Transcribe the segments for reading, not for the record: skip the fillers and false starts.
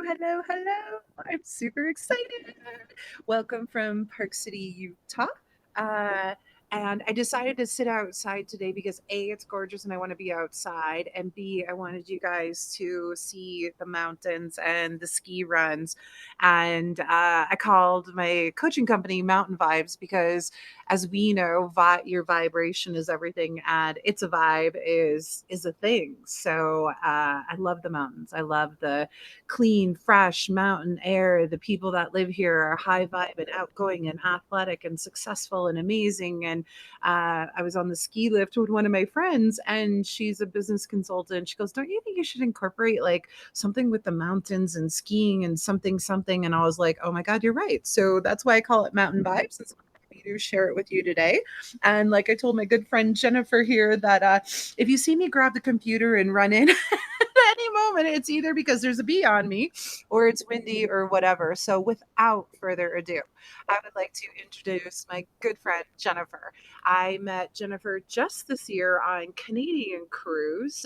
hello, hello. I'm super excited. Welcome from Park City, Utah. Uh, and I decided to sit outside today because A, it's gorgeous and I want to be outside. And B, I wanted you guys to see the mountains and the ski runs. And I called my coaching company Mountain Vibes because, as we know, your vibration is everything, and it's a vibe is a thing. So I love the mountains. I love the clean, fresh mountain air. The people that live here are high vibe and outgoing and athletic and successful and amazing. And I was on the ski lift with one of my friends, and she's a business consultant. She goes, "Don't you think you should incorporate like something with the mountains and skiing and something, something?" And I was like, "Oh my God, you're right." So that's why I call it Mountain Vibes. And so I'm happy to share it with you today. And like I told my good friend Jennifer here, that if you see me grab the computer and run in any moment, it's either because there's a bee on me or it's windy or whatever. So without further ado, I would like to introduce my good friend Jennifer. I met Jennifer just this year on Canadian cruise.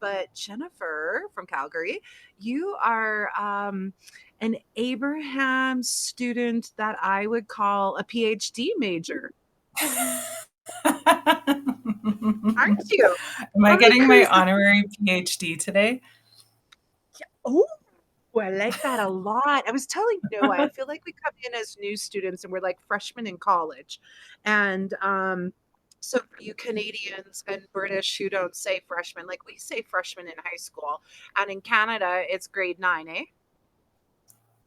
But Jennifer from Calgary, you are an Abraham student that I would call a PhD major. Aren't you? Am I getting my honorary PhD today? Oh, I like that a lot. I was telling Noah, I feel like we come in as new students and we're like freshmen in college. And so for you Canadians and British who don't say freshmen, like we say freshmen in high school. And in Canada, it's grade 9, eh?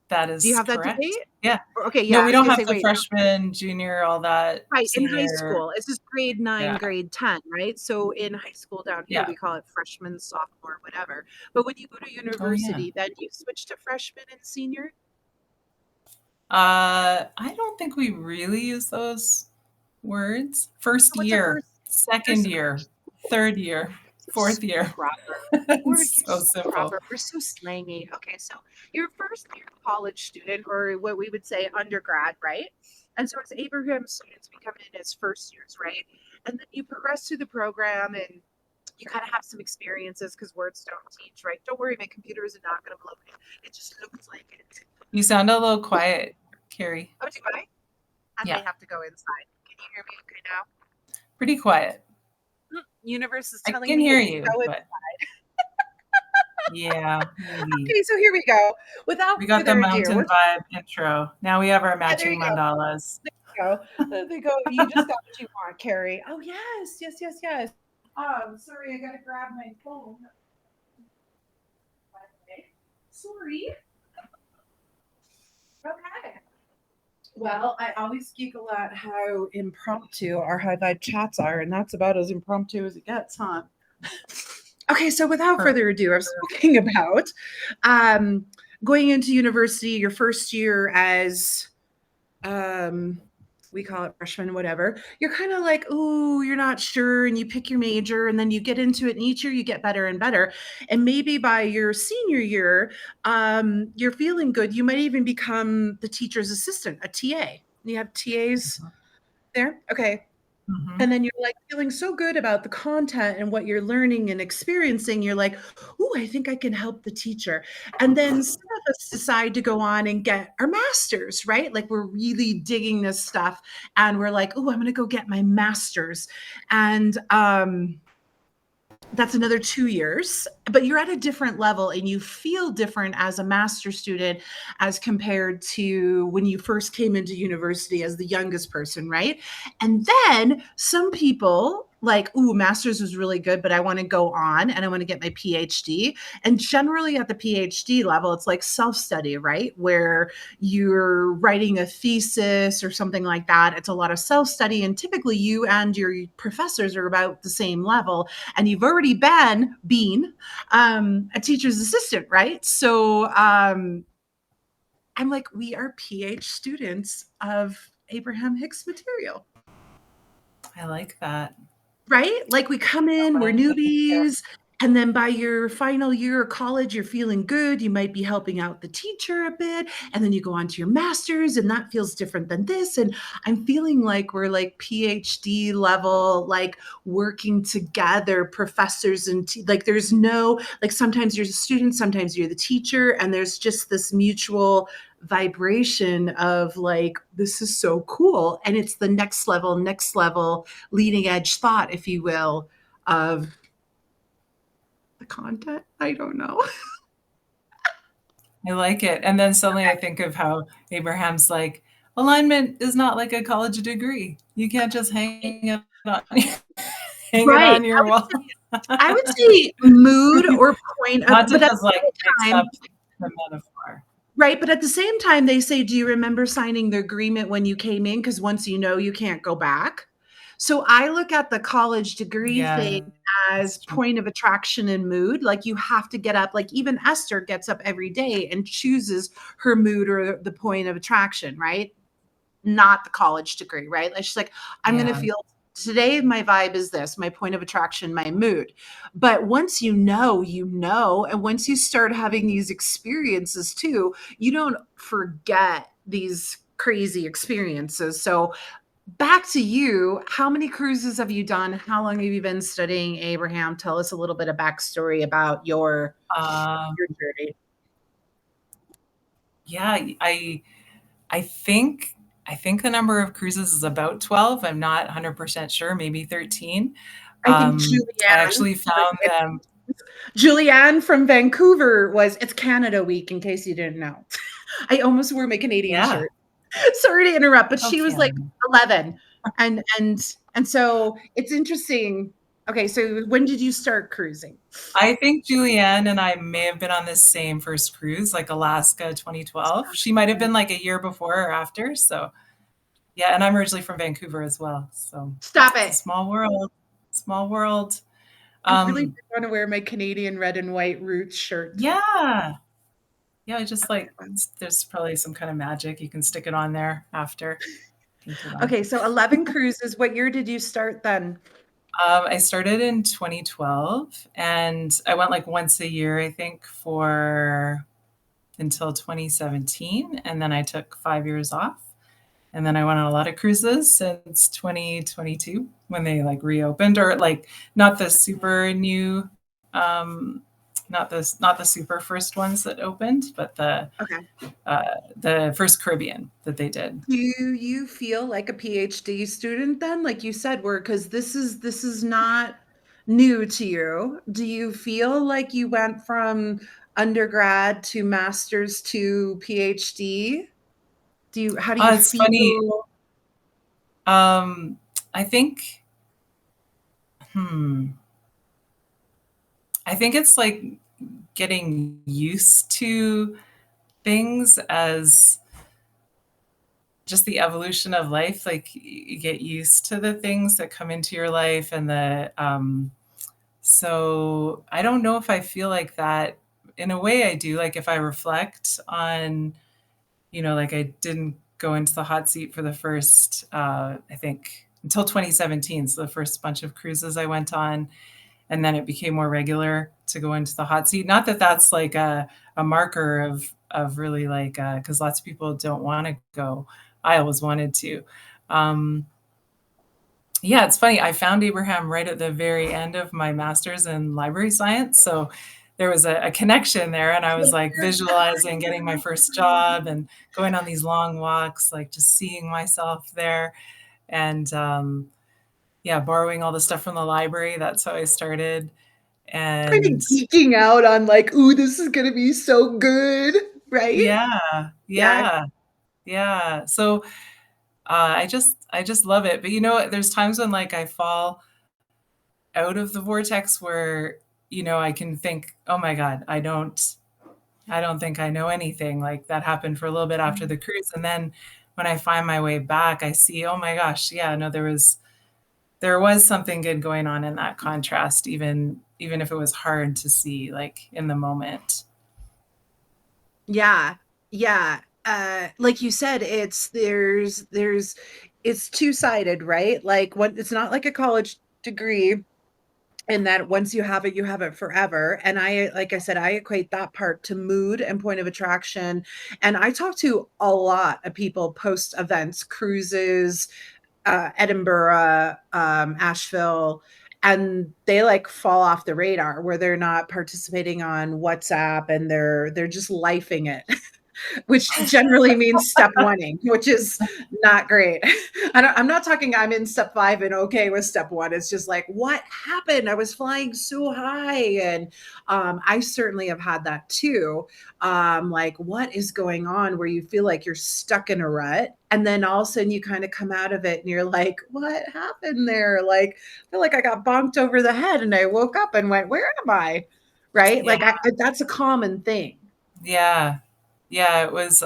That is Do you have correct. That debate? Yeah. Okay, yeah. No, we don't have say, the wait, freshman, junior, all that. right, in high Senior. school. It's just grade 9, Yeah. grade 10, right? So in high school down here, Yeah. we call it freshman, sophomore, whatever. But when you go to university, then you switch to freshman and senior? I don't think we really use those words. First year, second year, third year, fourth year. We're so simple. We're so slangy. Okay, so you're first year college student, or what we would say undergrad, right? And so as Abraham students, we come in as first years, right? And then you progress through the program and you kind of have some experiences because words don't teach, right? Don't worry, my computer is not going to blow me. It just looks like it. You sound a little quiet, Carrie. Oh, do I? I may have to go inside. Can you hear me okay now? Pretty quiet. Universe is telling me I can me hear you. Go but... yeah. Maybe. Okay, so here we go. We got the mountain vibe intro. Now we have our matching mandalas. There you go. You just got what you want, Carrie. Oh yes. Sorry, I gotta grab my phone. Sorry. Okay. Well, I always giggle at how impromptu our high vibe chats are, and that's about as impromptu as it gets, huh? Okay, so without further ado, I was talking about going into university, your first year as we call it freshman, whatever. You're kind of like, ooh, you're not sure, and you pick your major, and then you get into it, and each year you get better and better. And maybe by your senior year, you're feeling good. You might even become the teacher's assistant, a TA. You have TAs there? Okay. Mm-hmm. And then you're like feeling so good about the content and what you're learning and experiencing. You're like, "Ooh, I think I can help the teacher." And then some of us decide to go on and get our masters, right? Like we're really digging this stuff and we're like, "Ooh, I'm going to go get my master's." And that's another 2 years, but you're at a different level and you feel different as a master's student as compared to when you first came into university as the youngest person, right? And then some people like, ooh, master's was really good, but I want to go on and I want to get my PhD. And generally at the PhD level, it's like self-study, right? Where you're writing a thesis or something like that. It's a lot of self-study. And typically you and your professors are about the same level. And you've already been a teacher's assistant, right? So I'm like, we are PhD students of Abraham Hicks material. I like that. Right? Like we come in, we're newbies, And then by your final year of college, you're feeling good. You might be helping out the teacher a bit. And then you go on to your master's, and that feels different than this. And I'm feeling like we're like PhD level, like working together, professors and like there's no, like sometimes you're the student, sometimes you're the teacher. And there's just this mutual vibration of like, this is so cool. And it's the next level, leading edge thought, if you will, of the content. I don't know. I like it. And then suddenly I think of how Abraham's like, alignment is not like a college degree. You can't just on hang it Right. on your wall. I would say mood or point of, Not to but at just the like mix same time, up the metaphor. right. But at the same time, they say, do you remember signing the agreement when you came in? Because once you know, you can't go back. So I look at the college degree Yeah, thing that's as true. point of attraction and mood. Like you have to get up, like even Esther gets up every day and chooses her mood or the point of attraction, right? Not the college degree, right? Like she's like, I'm going to Yeah. feel today, my vibe is this, my point of attraction, my mood. But once you know, you know. And once you start having these experiences too, you don't forget these crazy experiences. So back to you. How many cruises have you done? How long have you been studying Abraham? Tell us a little bit of backstory about Um, your journey. yeah, I think the number of cruises is about 12. I'm not 100% sure, maybe 13. I think I Julianne, actually found them. Julianne from Vancouver was, it's Canada Week, in case you didn't know. I almost wore my Canadian Yeah. shirt. Sorry to interrupt, but Oh, she was like Canada. 11. And so it's interesting. Okay, so when did you start cruising? I think Julianne and I may have been on the same first cruise, like Alaska 2012. She might have been like a year before or after. So, yeah, and I'm originally from Vancouver as well. So, Stop it's a it. small world. Small world. I really Um, want to wear my Canadian red and white roots shirt. yeah. Yeah, I just like there's probably some kind of magic. You can stick it on there after, paint it on. Okay, so 11 cruises. What year did you start then? I started in 2012 and I went like once a year, I think, for until 2017. And then I took 5 years off. And then I went on a lot of cruises since 2022 when they like reopened, or like not the super new, um, not the super first ones that opened, but Okay. the first Caribbean that they did. Do you feel like a PhD student then? Like you said, we're because this is not new to you. Do you feel like you went from undergrad to master's to PhD? How do you It's funny. feel? Um, I think, hmm, I think it's like getting used to things as just the evolution of life. Like you get used to the things that come into your life and so I don't know if I feel like that. In a way I do. Like if I reflect on, like I didn't go into the hot seat for the first, I think until 2017. So the first bunch of cruises I went on, and then it became more regular to go into the hot seat. Not that that's like a marker of really like, because lots of people don't want to go. I always wanted to. Um, yeah, it's funny. I found Abraham right at the very end of my master's in library science. So there was a connection there. And I was like visualizing getting my first job and going on these long walks, like just seeing myself there. And yeah, borrowing all the stuff from the library. That's how I started. Kind of And geeking out on like, ooh, this is gonna be so good, right? yeah, Yeah. yeah, yeah. So I just love it. But there's times when like I fall out of the vortex where I can think, oh my God, I don't think I know anything. Like that happened for a little bit after the cruise, and then when I find my way back, I see, oh my gosh, yeah, no, there was something good going on in that contrast, even if it was hard to see, like in the moment. Yeah. Yeah. Like you said, it's two-sided, right? Like what it's not like a college degree. and that once you have it forever. And I, like I said, I equate that part to mood and point of attraction. And I talk to a lot of people post events, cruises, Edinburgh, Asheville, and they like fall off the radar where they're not participating on WhatsApp and they're just lifing it. Which generally means step oneing, which is not great. I'm not talking I'm in step five and okay with step one. It's just like, what happened? I was flying so high. And I certainly have had that too. Like, what is going on where you feel like you're stuck in a rut? And then all of a sudden you kind of come out of it and you're like, what happened there? Like, I feel like I got bonked over the head and I woke up and went, where am I? Right? Yeah. Like, that's a common thing. Yeah. Yeah, it was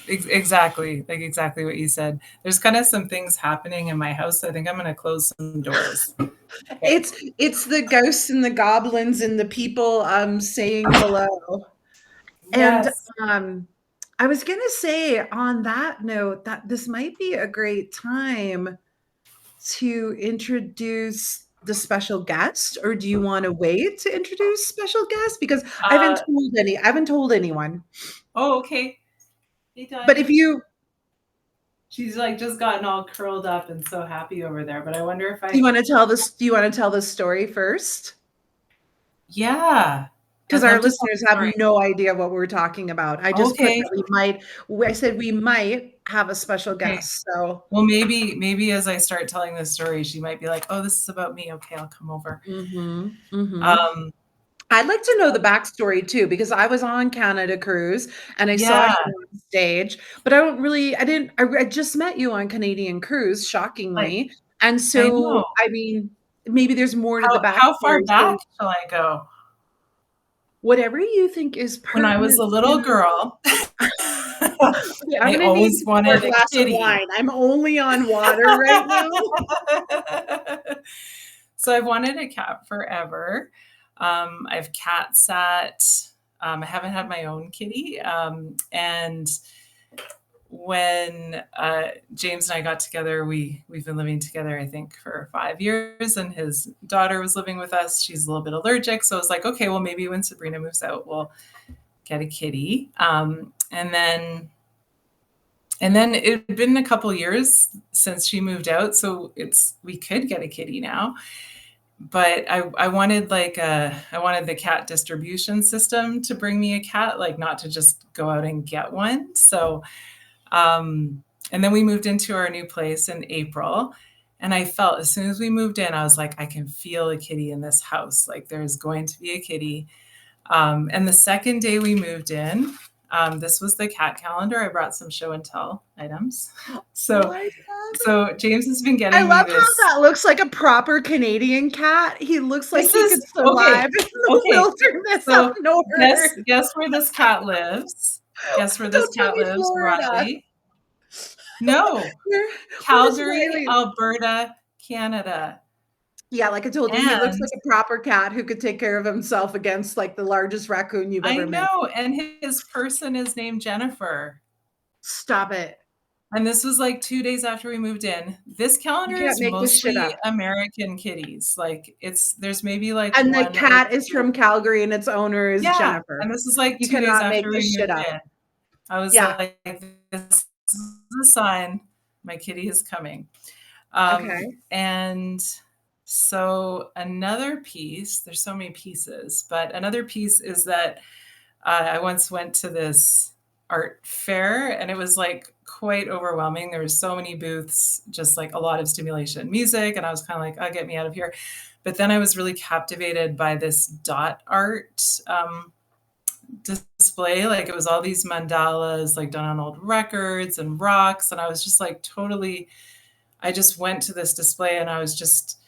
exactly like exactly what you said. There's kind of some things happening in my house. I think I'm going to close some doors. Okay. It's the ghosts and the goblins and the people saying hello. And Yes. um I was gonna say on that note that this might be a great time to introduce the special guest, or do you want to wait to introduce special guest? Because Uh, I haven't told anyone. oh, okay. Hey, But if Diamond. you She's like just gotten all curled up and so happy over there. But I wonder if do you I, want to tell this do you want to tell this story first? yeah, Because I'd our love to tell listeners the have story. no idea what we're talking about. I just put Okay. that I said we might have a special Okay. guest. So, Well, maybe as I start telling this story, she might be like, "Oh, this is about me. Okay, I'll come over." mhm. Um, I'd like to know the backstory too, because I was on Canada Cruise and I saw yeah, you on stage, but I just met you on Canadian Cruise, like shockingly. And I so, know. I mean, maybe there's more to the How far backstory. So, back shall I go? whatever you think is When I was pertinent a little to. girl, Okay, I'm I gonna need always some more wanted a glass of kitty. wine. I'm only on water right now. So I've wanted a cat forever. I've cat sat. I haven't had my own kitty. And when James and I got together, we've been living together, I think, for 5 years, and his daughter was living with us. She's a little bit allergic, so I was like, okay, well, maybe when Sabrina moves out, we'll get a kitty. And then it had been a couple years since she moved out, so we could get a kitty now. But I wanted I wanted the cat distribution system to bring me a cat, like not to just go out and get one. So and then we moved into our new place in April. And I felt as soon as we moved in, I was like, I can feel a kitty in this house. Like there's going to be a kitty. And the second day we moved in, this was the cat calendar. I brought some show and tell items. Oh, So, I love so it. James has been I getting me love how this. that looks like a proper Canadian cat. He looks like This he is could okay. survive in the Okay. wilderness up So north. guess where this cat lives. Guess where this Don't tell cat me lives, Florida. Riley. No, Where does Calgary, Riley? Alberta, Canada. Yeah, like I told you, he looks And like a proper cat who could take care of himself against like the largest raccoon you've I ever met. know, and his person is named Jennifer. Stop it. And this was like 2 days after we moved in. This You calendar can't is make this shit mostly up. American kitties. Like there's maybe like And the one or cat is two. from Calgary and its owner is Yeah, Jennifer. and this is like You 2 days cannot make after we this shit moved up. in. I was Yeah. like, "This is a sign my kitty is coming." Okay. And so another piece, there's so many pieces, but another piece is that I once went to this art fair and it was like quite overwhelming. There were so many booths, just like a lot of stimulation music. And I was kind of like, oh, get me out of here. But then I was really captivated by this dot art display. Like it was all these mandalas, like done on old records and rocks. And I was just like totally, I just went to this display and I was just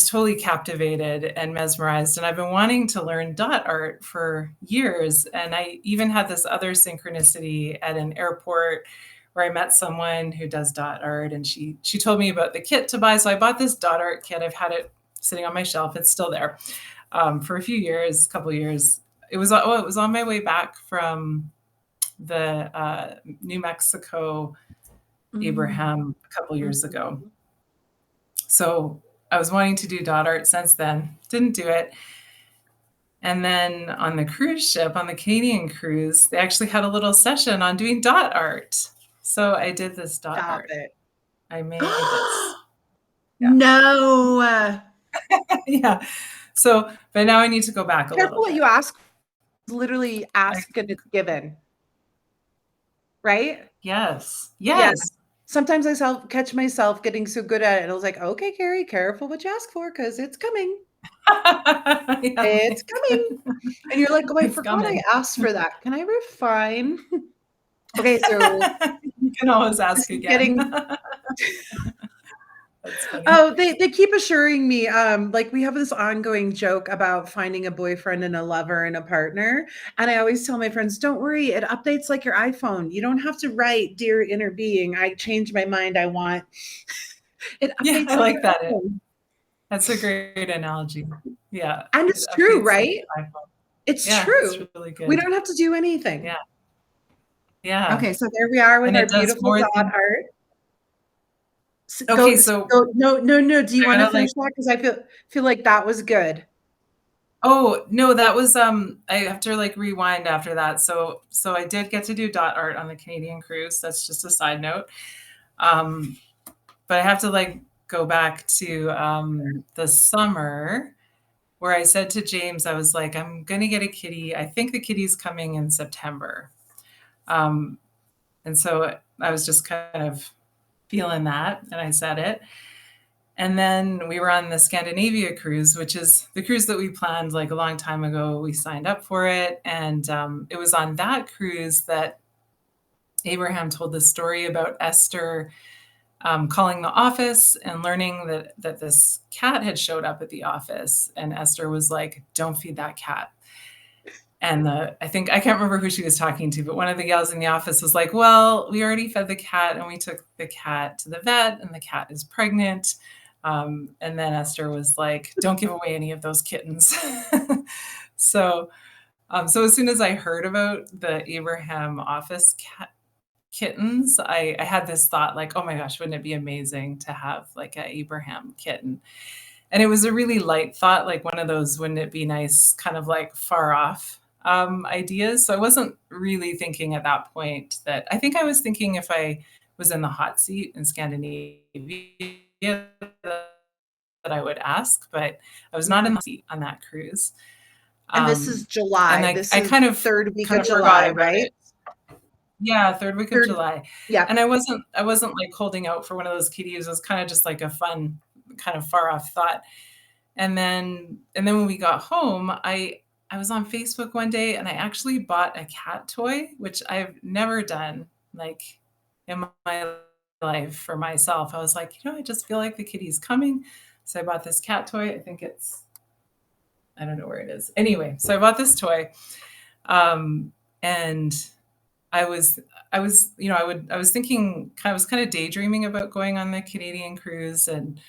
totally captivated and mesmerized. And I've been wanting to learn dot art for years. And I even had this other synchronicity at an airport where I met someone who does dot art, and she told me about the kit to buy. So I bought this dot art kit. I've had it sitting on my shelf. It's still there for a few years, a couple of years. It was on my way back from the New Mexico Mm. Abraham a couple years ago. Mhm. So I was wanting to do dot art since then. Didn't do it. And then on the cruise ship, on the Canadian cruise, they actually had a little session on doing dot art. So I did this dot Stop art. it. I made this. Yeah. No. Yeah. So, but now I need to go back a Careful little what you bit. ask. Literally I, ask and it's given. Right? yes. Yeah. Yes. Sometimes catch myself getting so good at it. And I was like, okay, Carrie, careful what you ask for because it's coming. Yeah, It's coming. And you're like, oh, I it's forgot I coming. asked for that. Can I refine? Okay, so You can always this ask is again. getting That's funny. oh, they keep assuring me, like we have this ongoing joke about finding a boyfriend and a lover and a partner. And I always tell my friends, don't worry, it updates like your iPhone. You don't have to write, dear inner being, I changed my mind. I want it Yeah, updates I like your like that. iPhone. That's a great analogy. Yeah, And it it's true, updates like right? your iPhone. It's Yeah, it's true. really We good. don't have to do anything. Yeah, yeah, Okay, so there we are with and our it does beautiful more dot than. art. Okay, so Go. No, no, no. Do you I want to gotta finish like. that? Because I feel like that was good. Oh no, that was I have to like rewind after that. So I did get to do dot art on the Canadian cruise. That's just a side note. Um, but I have to like go back to the summer where I said to James, I was like, I'm gonna get a kitty. I think the kitty's coming in September. Um, and so I was just kind of feeling that, and I said it. And then we were on the Scandinavia cruise, which is the cruise that we planned like a long time ago. We signed up for it. And it was on that cruise that Abraham told the story about Esther calling the office and learning that this cat had showed up at the office. And Esther was like, don't feed that cat. And I think I can't remember who she was talking to, but one of the gals in the office was like, well, we already fed the cat and we took the cat to the vet and the cat is pregnant. And then Esther was like, don't give away any of those kittens. so, so as soon as I heard about the Abraham office kittens, I had this thought like, oh my gosh, wouldn't it be amazing to have like an Abraham kitten? And it was a really light thought, like one of those, wouldn't it be nice, kind of like far off ideas. So I wasn't really thinking at that point that I think I was thinking if I was in the hot seat in Scandinavia that I would ask, but I was not in Mhm. the seat on that cruise. And this is And July. I, This I is kind of third week kind of of forgot July, about right? it. Yeah, third week of Third. July. Yeah. And I wasn't like holding out for one of those kitties. It was kind of just like a fun, kind of far off thought. And then when we got home, I was on Facebook one day and I actually bought a cat toy, which I've never done like in my life for myself. I was like, I just feel like the kitty's coming. So I bought this cat toy. I think I don't know where it is. Anyway, so I bought this toy. And I was I was thinking I was kind of daydreaming about going on the Canadian cruise, and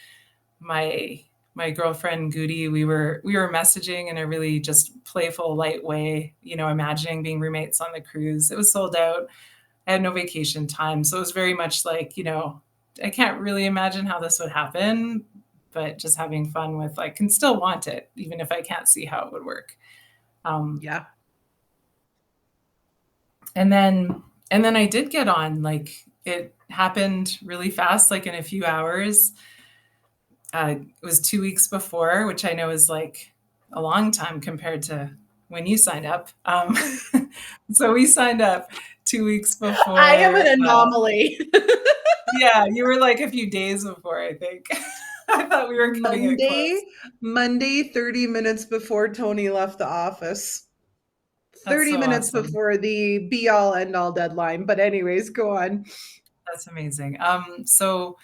my my girlfriend Goody, we were messaging in a really just playful, light way, imagining being roommates on the cruise. It was sold out. I had no vacation time, so it was very much like, I can't really imagine how this would happen, but just having fun with like can still want it, even if I can't see how it would work. Um, Yeah. and then I did get on, like it happened really fast, like in a few hours. It was 2 weeks before, which I know is like a long time compared to when you signed up. So we signed up 2 weeks I am an before. anomaly. Yeah, you were like a few days before, I think. I thought we were cutting it Monday, close. Monday, 30 minutes before Tony left the office. That's 30 so minutes awesome. before the be all end all deadline. But anyways, go on. That's amazing. So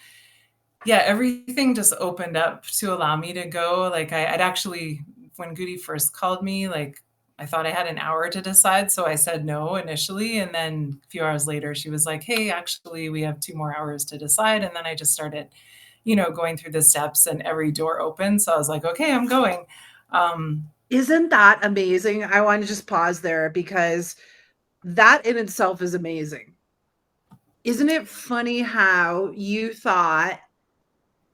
yeah, everything just opened up to allow me to go. Like I'd actually, when Goody first called me, like I thought I had an hour to decide, so I said no initially, and then a few hours later, she was like, "Hey, actually, we have 2 more hours to decide." And then I just started, going through the steps, and every door opened. So I was like, "Okay, I'm going." Um, Isn't that amazing? I want to just pause there because that in itself is amazing. Isn't it funny how you thought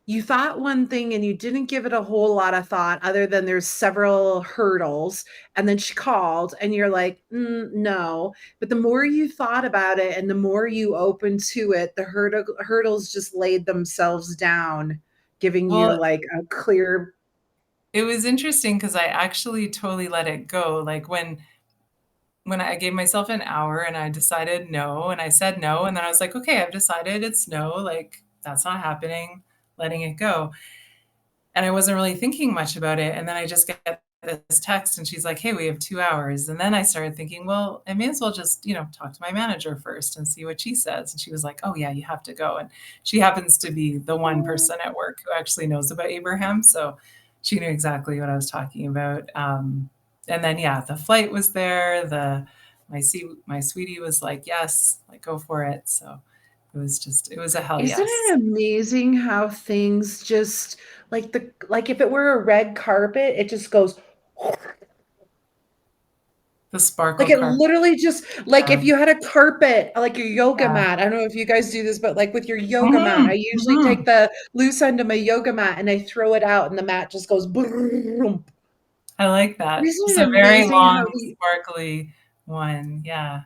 you thought one thing and you didn't give it a whole lot of thought other than there's several hurdles, and then she called and you're like, no. But the more you thought about it and the more you opened to it, the hurdles just laid themselves down, giving you Well, like a clear. it was interesting because I actually totally let it go. Like when I gave myself an hour and I decided no, and I said no, and then I was like, okay, I've decided it's no, like that's not happening, letting it go. And I wasn't really thinking much about it. And then I just get this text and she's like, hey, we have 2 hours. And then I started thinking, well, I may as well just, talk to my manager first and see what she says. And she was like, oh, yeah, you have to go. And she happens to be the one person at work who actually knows about Abraham. So she knew exactly what I was talking about. And then, yeah, the flight was there. My sweetie was like, yes, like go for it. So it was a hell Isn't it yes. amazing how things just like if it were a red carpet, it just goes. The Like sparkle it carpet. literally just like if Yeah. you had a carpet, like your yoga Yeah. mat. I don't know if you guys do this, but like with your yoga mat, I Mhm, usually take mhm. the loose end of my yoga mat and I throw it out and the mat just goes boom. I like that. Isn't Just it a very amazing how long, we sparkly one. Yeah.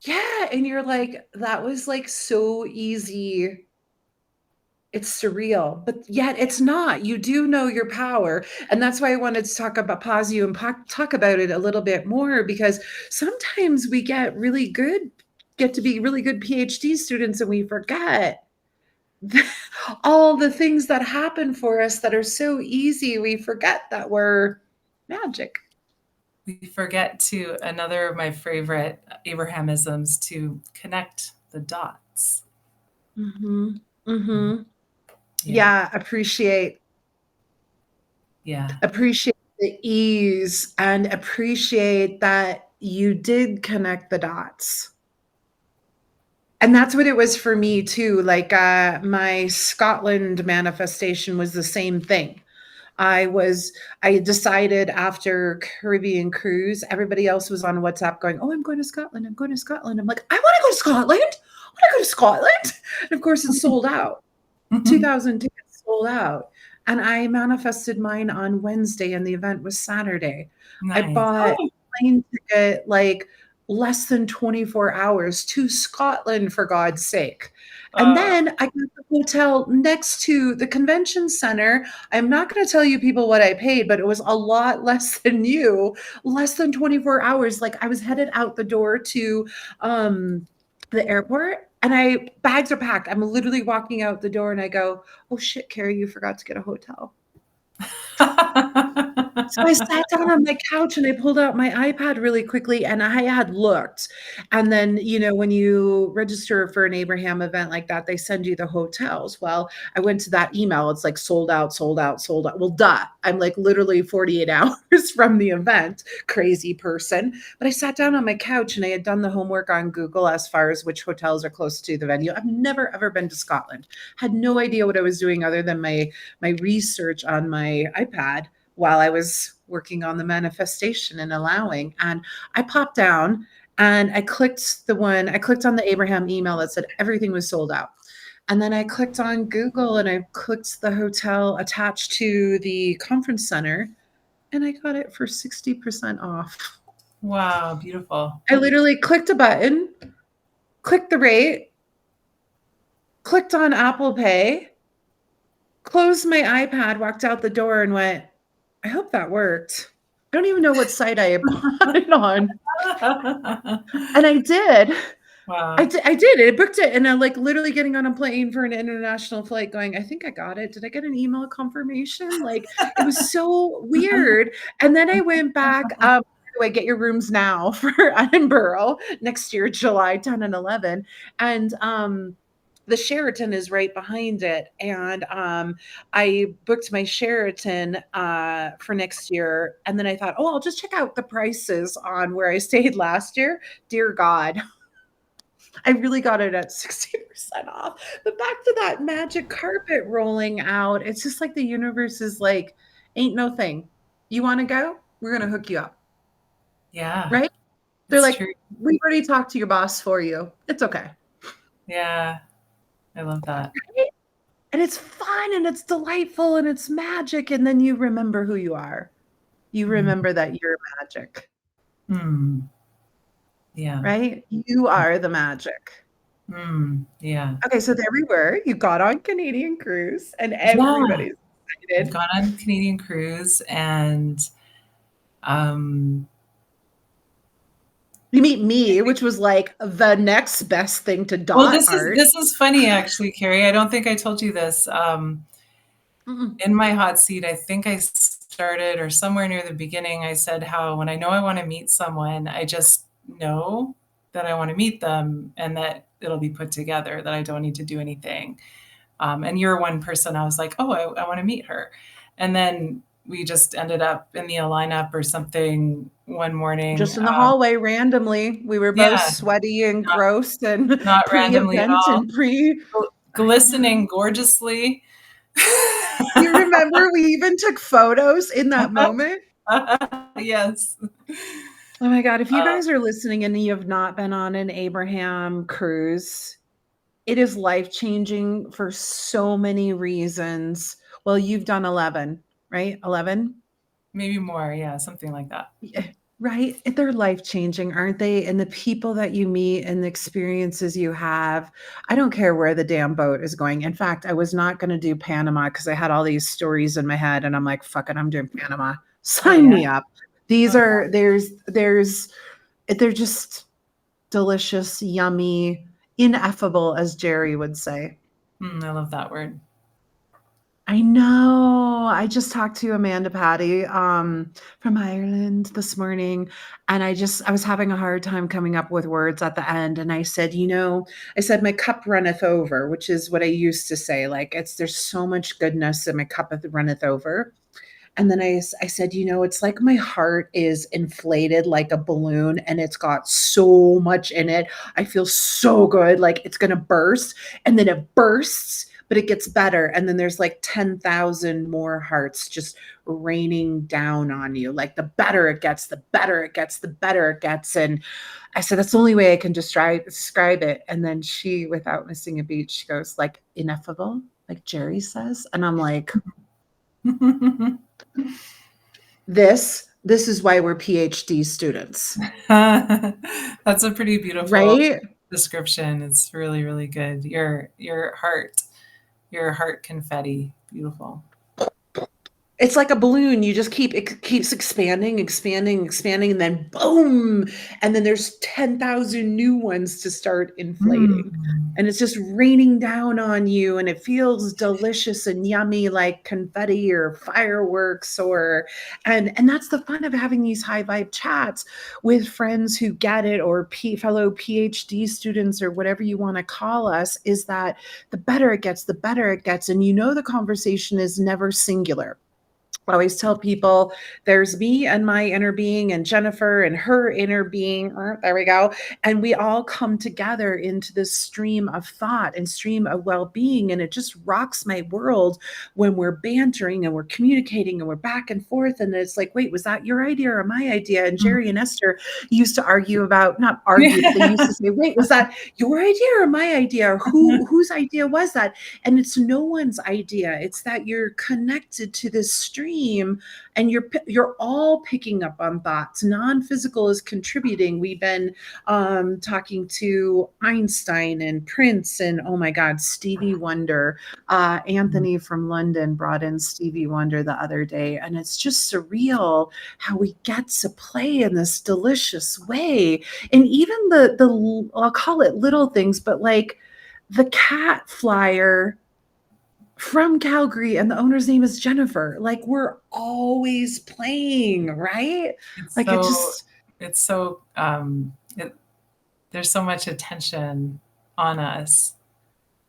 yeah, and you're like, that was like so easy. It's surreal, but yet it's not. You do know your power. And that's why I wanted to pause you and talk about it a little bit more because sometimes we get to be really good PhD students and we forget all the things that happen for us that are so easy. We forget that we're magic. We forget to another of my favorite Abrahamisms to connect the dots. Mhm. Mhm. Yeah. Yeah, Yeah. appreciate the ease and appreciate that you did connect the dots. And that's what it was for me too. Like my Scotland manifestation was the same thing. I was I decided after Caribbean cruise, everybody else was on WhatsApp going, "Oh, I'm going to Scotland. I'm going to Scotland." I'm like, "I want to go to Scotland. I want to go to Scotland." And of course, it's sold out. 2,000 tickets sold out. And I manifested mine on Wednesday and the event was Saturday. I Nice. bought Oh, a plane ticket like less than 24 hours to Scotland for God's sake. And uh, then I got the hotel next to the convention center. I'm not going to tell you people what I paid, but it was a lot less than less than 24 hours. Like I was headed out the door to um the airport and I bags are packed. I'm literally walking out the door and I go, "Oh shit, Carrie, you forgot to get a hotel." So I sat down on my couch and I pulled out my iPad really quickly and I had looked. And then, when you register for an Abraham event like that, they send you the hotels. Well, I went to that email. It's like sold out, sold out, sold out. Well, duh. I'm like literally 48 hours from the event. Crazy person. But I sat down on my couch and I had done the homework on Google as far as which hotels are close to the venue. I've never ever been to Scotland. Had no idea what I was doing other than my research on my iPad while I was working on the manifestation and allowing. And I popped down and I clicked on the Abraham email that said everything was sold out. And then I clicked on Google and I clicked the hotel attached to the conference center and I got it for 60% off. wow, beautiful. I literally clicked a button, clicked the rate, clicked on Apple Pay, closed my iPad, walked out the door, and went, I hope that worked. I don't even know what site I bought it on. And I did. I Wow. did. I did. I booked it, and I'm like literally getting on a plane for an international flight, going, I think I got it. Did I get an email confirmation? Like it was so weird. And then I went back. By the way, get your rooms now for Edinburgh next year, July 10 and 11. And the Sheraton is right behind it. And I booked my Sheraton for next year. And then I thought, oh, I'll just check out the prices on where I stayed last year. Dear God, I really got it at 60% off. But back to that magic carpet rolling out. It's just like the universe is like, ain't no thing. You want to go? We're going to hook you up. Yeah, Right? They're it's like, true. we've already talked to your boss for you. It's okay. Yeah, I love that. Right? And it's fun and it's delightful and it's magic. And then you remember who you are. You Mm. remember that you're magic, Mm. Yeah. right? You are the magic. Mm. Yeah. Okay, so there we were. You got on Canadian Cruise and Yeah. everybody's I've excited. gone on Canadian cruise and um You meet me, which was like the next best thing to well, dot this is art. this is funny actually, Carrie. I don't think I told you this. Mm-mm. In my hot seat, I think I started or somewhere near the beginning, I said how when I know I want to meet someone, I just know that I want to meet them and that it'll be put together, that I don't need to do anything. And you're one person I was like, oh, I want to meet her. And then we just ended up in the lineup or something one morning. Just in the hallway randomly. We were both Yeah, sweaty and not, gross and not randomly at pre-event all. and pre. I Glistening know. gorgeously. You remember we even took photos in that moment? Yes. Oh my God. If you Uh, guys are listening and you have not been on an Abraham cruise, it is life changing for so many reasons. Well, you've done 11, right? 11? maybe more. Yeah, something like that. Yeah, right? They're life changing, aren't they? And the people that you meet and the experiences you have. I don't care where the damn boat is going. In fact, I was not going to do Panama because I had all these stories in my head and I'm like, fuck it, I'm doing Panama. Oh, Sign yeah. me up. These Oh, are, they're just delicious, yummy, ineffable, as Jerry would say. yeah. I love that word. I know. I just talked to Amanda Patty from Ireland this morning, and I was having a hard time coming up with words at the end. And I said, I said, my cup runneth over, which is what I used to say. Like, there's so much goodness and my cup runneth over. And then I said, it's like my heart is inflated like a balloon and it's got so much in it. I feel so good, like it's going to burst. And then it bursts, but it gets better. And then there's like 10,000 more hearts just raining down on you. Like the better it gets, the better it gets, the better it gets. And I said, that's the only way I can describe it. And then she, without missing a beat, she goes, like, ineffable, like Jerry says. And I'm like, this is why we're PhD students, That's a pretty beautiful right? description. It's really, really good. Your heart confetti. Beautiful. It's like a balloon. You just it keeps expanding, expanding, expanding, and then boom. And then there's 10,000 new ones to start inflating. Mm. And it's just raining down on you and it feels delicious and yummy like confetti or fireworks and that's the fun of having these high vibe chats with friends who get it or fellow PhD students or whatever you want to call us, is that the better it gets, the better it gets. And the conversation is never singular. I always tell people there's me and my inner being and Jennifer and her inner being. There we go. And we all come together into this stream of thought and stream of well-being. And it just rocks my world when we're bantering and we're communicating and we're back and forth. And it's like, wait, was that your idea or my idea? And Mm. Jerry and Esther used to argue about, not argue, but they used to say, wait, was that your idea or my idea? Or whose idea was that? And it's no one's idea. It's that you're connected to this stream and you're all picking up on thoughts. Non-physical is contributing. We've been talking to Einstein and Prince and, oh my God, Stevie Wonder. Anthony from London brought in Stevie Wonder the other day, and it's just surreal how we get to play in this delicious way. And even the I'll call it little things, but like the cat flyer from Calgary and the owner's name is Jennifer. Like, we're always playing, right? It's Like, it so just, it's so there's so much attention on us,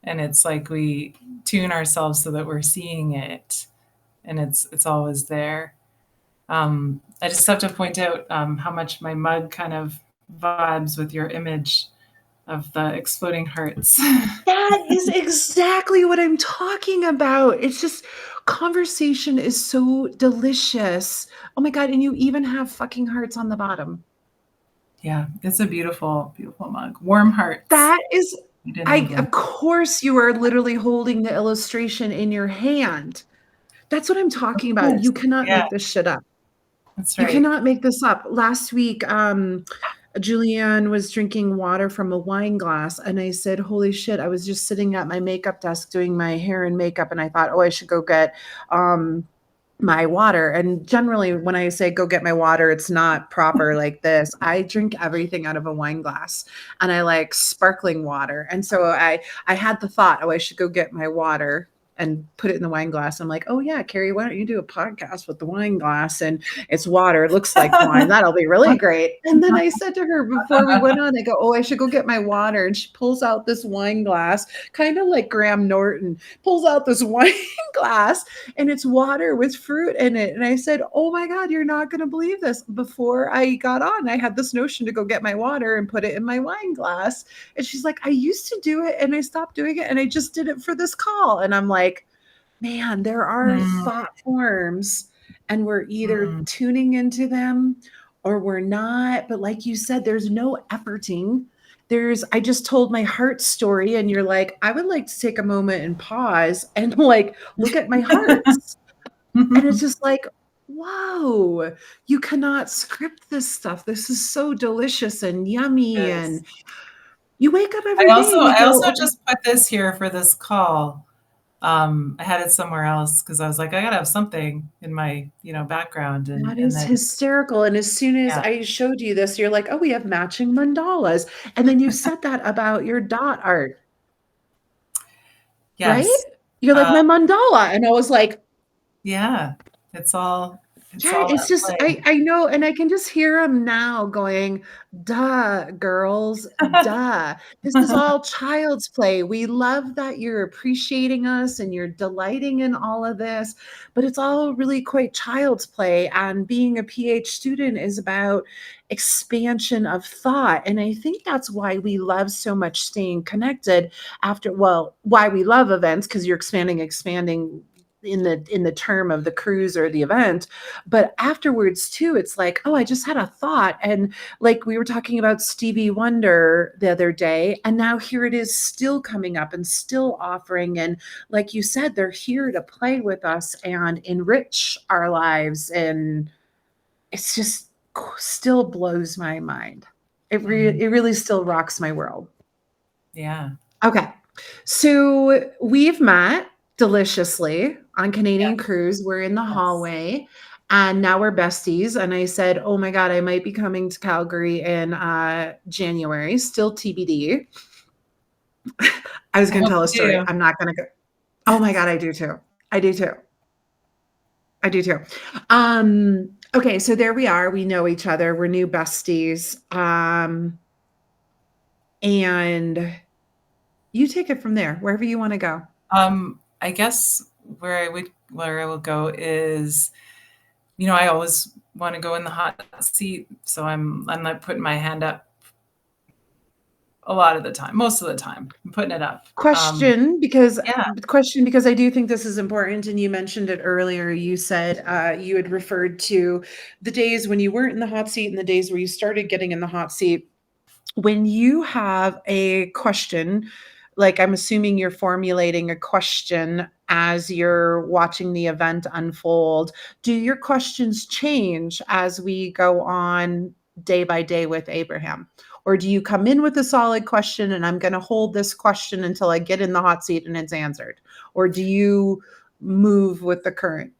and it's like we tune ourselves so that we're seeing it, and it's always there. I just have to point out how much my mug kind of vibes with your image of the exploding hearts. that is exactly what I'm talking about. It's just, conversation is so delicious. Oh my God. And you even have fucking hearts on the bottom. Yeah, it's a beautiful, beautiful mug. Warm hearts. That is You didn't even. Of course, you are literally holding the illustration in your hand. That's what I'm Of talking about. course. You cannot Yeah, make this shit up. that's You right. cannot make this up. Last week, Julianne was drinking water from a wine glass, and I said, "Holy shit!" I was just sitting at my makeup desk doing my hair and makeup, and I thought, "Oh, I should go get my water." And generally, when I say go get my water, it's not proper like this. I drink everything out of a wine glass, and I like sparkling water. And so I had the thought, "Oh, I should go get my water." And put it in the wine glass. I'm like, oh yeah, Carrie, why don't you do a podcast with the wine glass and it's water, it looks like wine. That'll be really great. And then I said to her before we went on, I go, oh, I should go get my water. And she pulls out this wine glass, kind of like Graham Norton, pulls out this wine glass and it's water with fruit in it. And I said, oh my God, you're not going to believe this. Before I got on, I had this notion to go get my water and put it in my wine glass. And she's like, I used to do it and I stopped doing it and I just did it for this call. And I'm like, man, there are Mm, thought forms and we're either mm. tuning into them or we're not. But like you said, there's no efforting. I just told my heart story, and you're like, I would like to take a moment and pause and like look at my hearts. And it's just like, whoa, you cannot script this stuff. This is so delicious and yummy. Yes. And you wake up every day and you I go, also oh, just put this here for this call. I had it somewhere else because I was like, I gotta have something in my, background, that and is then hysterical. And as soon as yeah, I showed you this, you're like, oh, we have matching mandalas. And then you said that about your dot art, right? yes, You're like, uh, my mandala. And I was like, yeah, it's yeah, all it's at just play. I know, and I can just hear him now going, "Duh, girls, duh. This is all child's play. We love that you're appreciating us and you're delighting in all of this, but it's all really quite child's play. And being a PH student is about expansion of thought. And I think that's why we love so much staying connected after, well, why we love events, because you're expanding in the term of the cruise or the event, but afterwards too, it's like, oh, I just had a thought. And like we were talking about Stevie Wonder the other day, and now here it is still coming up and still offering. And like you said, they're here to play with us and enrich our lives. And it's just still blows my mind. Mhm. It really still rocks my world. Yeah. Okay. So we've met deliciously on Canadian Yes. Cruise. We're in the Yes. hallway and now we're besties. And I said, oh my God, I might be coming to Calgary in January, still TBD. I was I going to hope tell a you story. do. I'm not going to go. Oh my God, I do too. I do too. I do too. Okay, so there we are. We know each other. We're new besties. And you take it from there, wherever you want to go. I guess where I will go is, I always want to go in the hot seat, so I'm not putting my hand up a lot of the time. Most of the time, I'm putting it up. Yeah. Question because I do think this is important, and you mentioned it earlier. You said you had referred to the days when you weren't in the hot seat and the days where you started getting in the hot seat. When you have a question, like I'm assuming you're formulating a question as you're watching the event unfold, do your questions change as we go on day by day with Abraham? Or do you come in with a solid question and I'm going to hold this question until I get in the hot seat and it's answered? Or do you move with the current?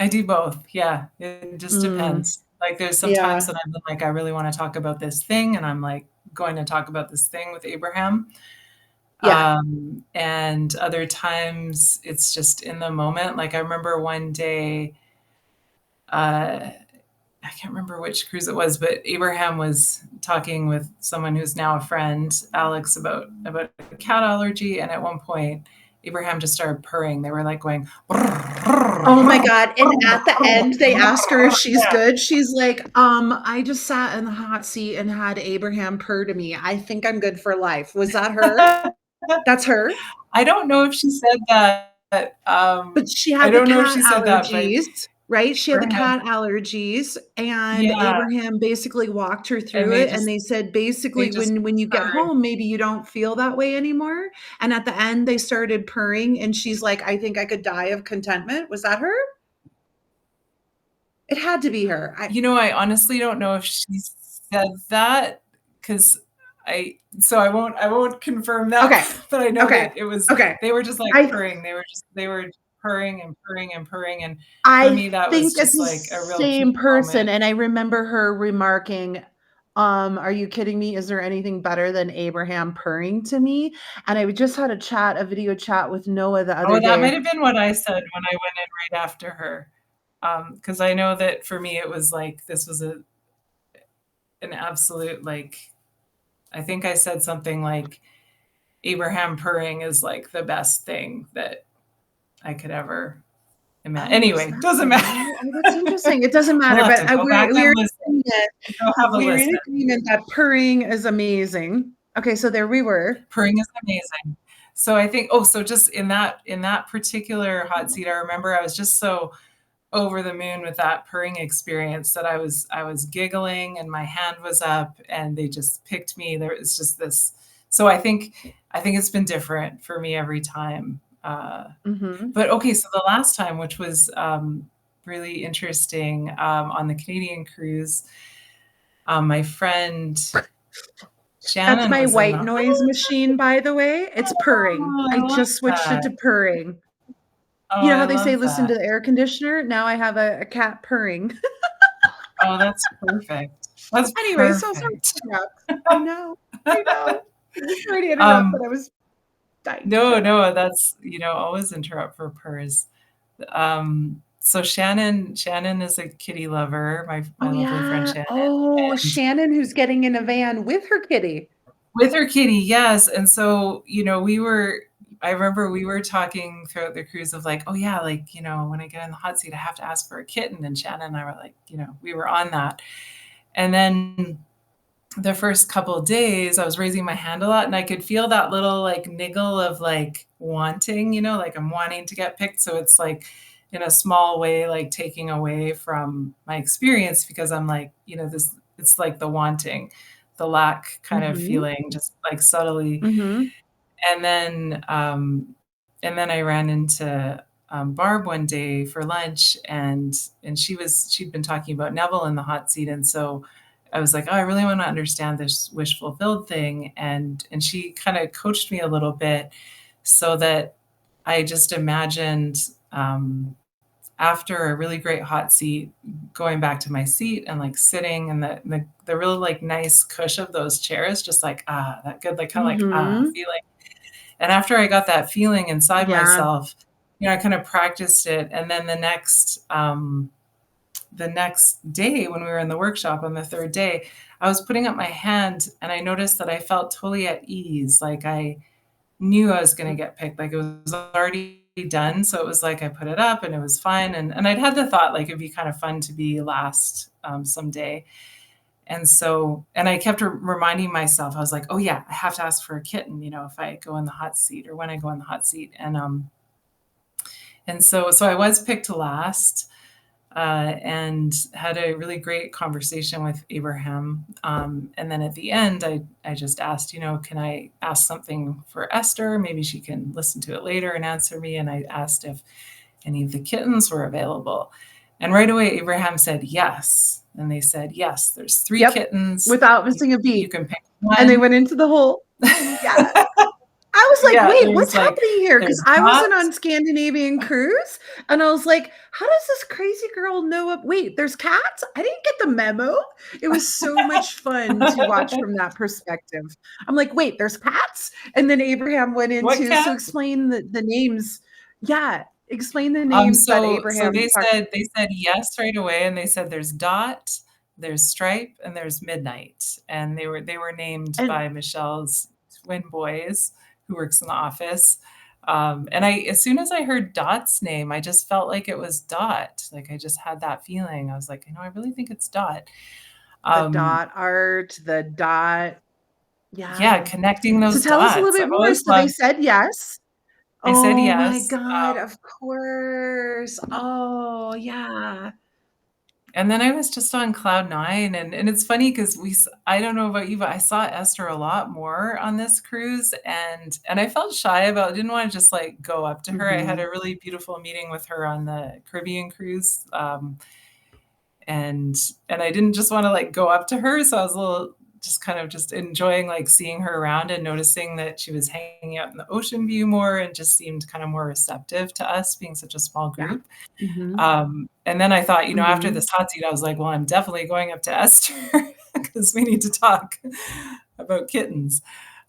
I do both. Yeah. It just Mm, depends. Like there's some times yeah. that I'm like, I really want to talk about this thing, and I'm like going to talk about this thing with Abraham. Yeah. And other times it's just in the moment. Like I remember one day, uh, I can't remember which cruise it was, but Abraham was talking with someone who's now a friend, Alex, about a cat allergy, and at one point, Abraham just started purring. They were like going. Oh my God. And at the end, they ask her if she's Yeah. good. She's like, I just sat in the hot seat and had Abraham purr to me. I think I'm good for life. Was that her? That's her. I don't know if she said that. But she I had the don't know if cat she said that, but allergies. right? She had the Abraham, cat allergies, and yeah, Abraham basically walked her and through it, and they said, they basically, just when you get purred. home, maybe you don't feel that way anymore, and at the end, they started purring, and she's like, "I think I could die of contentment." Was that her? It had to be her. I honestly don't know if she said that because I won't confirm that, Okay. but I know Okay. that it was Okay. they were just, like, I purring. They were purring and purring and purring, and for I me, that was think it's just, the like, a real key same person, moment. and I remember her remarking, "Are you kidding me? Is there anything better than Abraham purring to me?" And I just had a video chat with Noah the other Oh, that might day. have been what I said when I went in right after her, because I know that for me, it was like this was an absolute, like I think I said something like, "Abraham purring is, like, the best thing that I could ever imagine." Oh, was Anyway, that doesn't matter. Noah? Oh, that's interesting. It doesn't We'll matter, have but, to go back we're and in listen. agreement Go have a we're in listen. agreement that purring is amazing. Okay, so there we were. Purring is amazing. So I think so just in that particular hot seat, I remember I was just so over the moon with that purring experience that I was giggling and my hand was up and they just picked me. There was just this so I think it's been different for me every time. Mhm. But okay, so the last time, which was really interesting, on the Canadian cruise, my friend That's Shannon my was in white the noise machine, by the way. It's purring. Oh, I I love just switched it that. to purring. Oh, You know I how they say love listen to that. the air conditioner? Now I have a cat purring. Oh, that's perfect. That's Anyway, so sorry perfect. to interrupt. I know. I know. Sorry to interrupt, but Um, I was dying to no, share. no, that's, always interrupt for purrs. So Shannon is a kitty lover, my Oh, lovely friend yeah. Shannon, Oh, and Shannon, who's getting in a van with her kitty. with her kitty, yes, and so, I remember we were talking throughout the cruise of like, "Oh, yeah, like, when I get in the hot seat, I have to ask for a kitten," and Shannon and I were like, we were on that. And then the first couple of days, I was raising my hand a lot, and I could feel that little, like, niggle of, like, wanting, like, I'm wanting to get picked, so it's, like, in a small way, like, taking away from my experience because I'm like, this it's like the wanting, the lack kind of Mhm. feeling just, like, subtly. Mhm. And then, I ran into, Barb one day for lunch, and she'd been talking about Neville in the hot seat, and so I was like, "Oh, I really wanna understand this wish fulfilled thing," and she kinda coached me a little bit so that I just imagined, after a really great hot seat, going back to my seat and, like, sitting in the really, like, nice cush of those chairs, just like, that good, like, kinda like, Mhm. feeling. And after I got that feeling inside Yeah. myself, I kind of practiced it, and then the next day when we were in the workshop on the 3rd day, I was putting up my hand, and I noticed that I felt totally at ease, like, I knew I was gonna get picked, like, it was already done, so it was like I put it up, and it was fine, and I'd had the thought, like, it'd be kind of fun to be last, someday, and I kept reminding myself, I was like, "Oh, yeah, I have to ask for a kitten, if I go in the hot seat or when I go in the hot seat." And so I was picked last, and had a really great conversation with Abraham. And then at the end, I just asked, can I ask something for Esther? Maybe she can listen to it later and answer me. And I asked if any of the kittens were available. And right away, Abraham said yes. And they said, yes, there's 3 Yep. kittens. Without You, missing a you beat. can pick And they one. went into the hole. Yeah. I was like, Yeah, "Wait, what's there's like, happening here?" Because there's I wasn't dots. on Scandinavian cruise, and I was like, "How does this crazy girl know ab wait, there's cats? I didn't get the memo." It was so much fun to watch from that perspective. I'm like, "Wait, there's cats?" And then Abraham went What into so cat? explain the names. Yeah, explain the names that So Abraham talked. they said yes right away, and they said there's Dot, there's Stripe, and there's Midnight, and they were named And by Michelle's twin boys who works in the office. And as soon as I heard Dot's name, I just felt like it was Dot. Like I just had that feeling. I was like, I really think it's Dot. the Um, dot art, the dot yeah, yeah. connecting So those tell us a little dots. bit I've more. always So they loved said yes. I said Oh my yes. God, of course. Oh, yeah. And then I was just on cloud nine, and it's funny because I don't know about you, but I saw Esther a lot more on this cruise, and I felt shy about, didn't want to just like go up to her. I had Mhm. a really beautiful meeting with her on the Caribbean cruise, and I didn't just want to like go up to her, so I was a little just kind of just enjoying like seeing her around and noticing that she was hanging out in the ocean view more and just seemed kind of more receptive to us being such a small Yeah. group. Mhm. And then I thought, after Mhm. this hot seat, I was like, well, I'm definitely going up to Esther because we need to talk about kittens.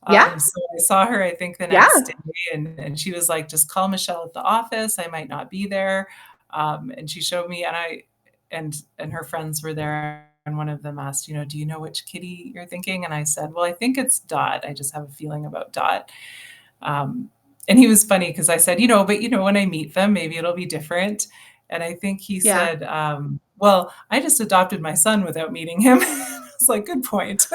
Yeah. So I saw her, I think, the next Yeah. day, and she was like, just call Michelle at the office. I might not be there. And she showed me, and her friends were there. And one of them asked, do you know which kitty you're thinking? And I said, well, I think it's Dot. I just have a feeling about Dot. Um, and he was funny because I said, but when I meet them, maybe it'll be different. And I think he Yeah. said, well, I just adopted my son without meeting him. It's like, good point.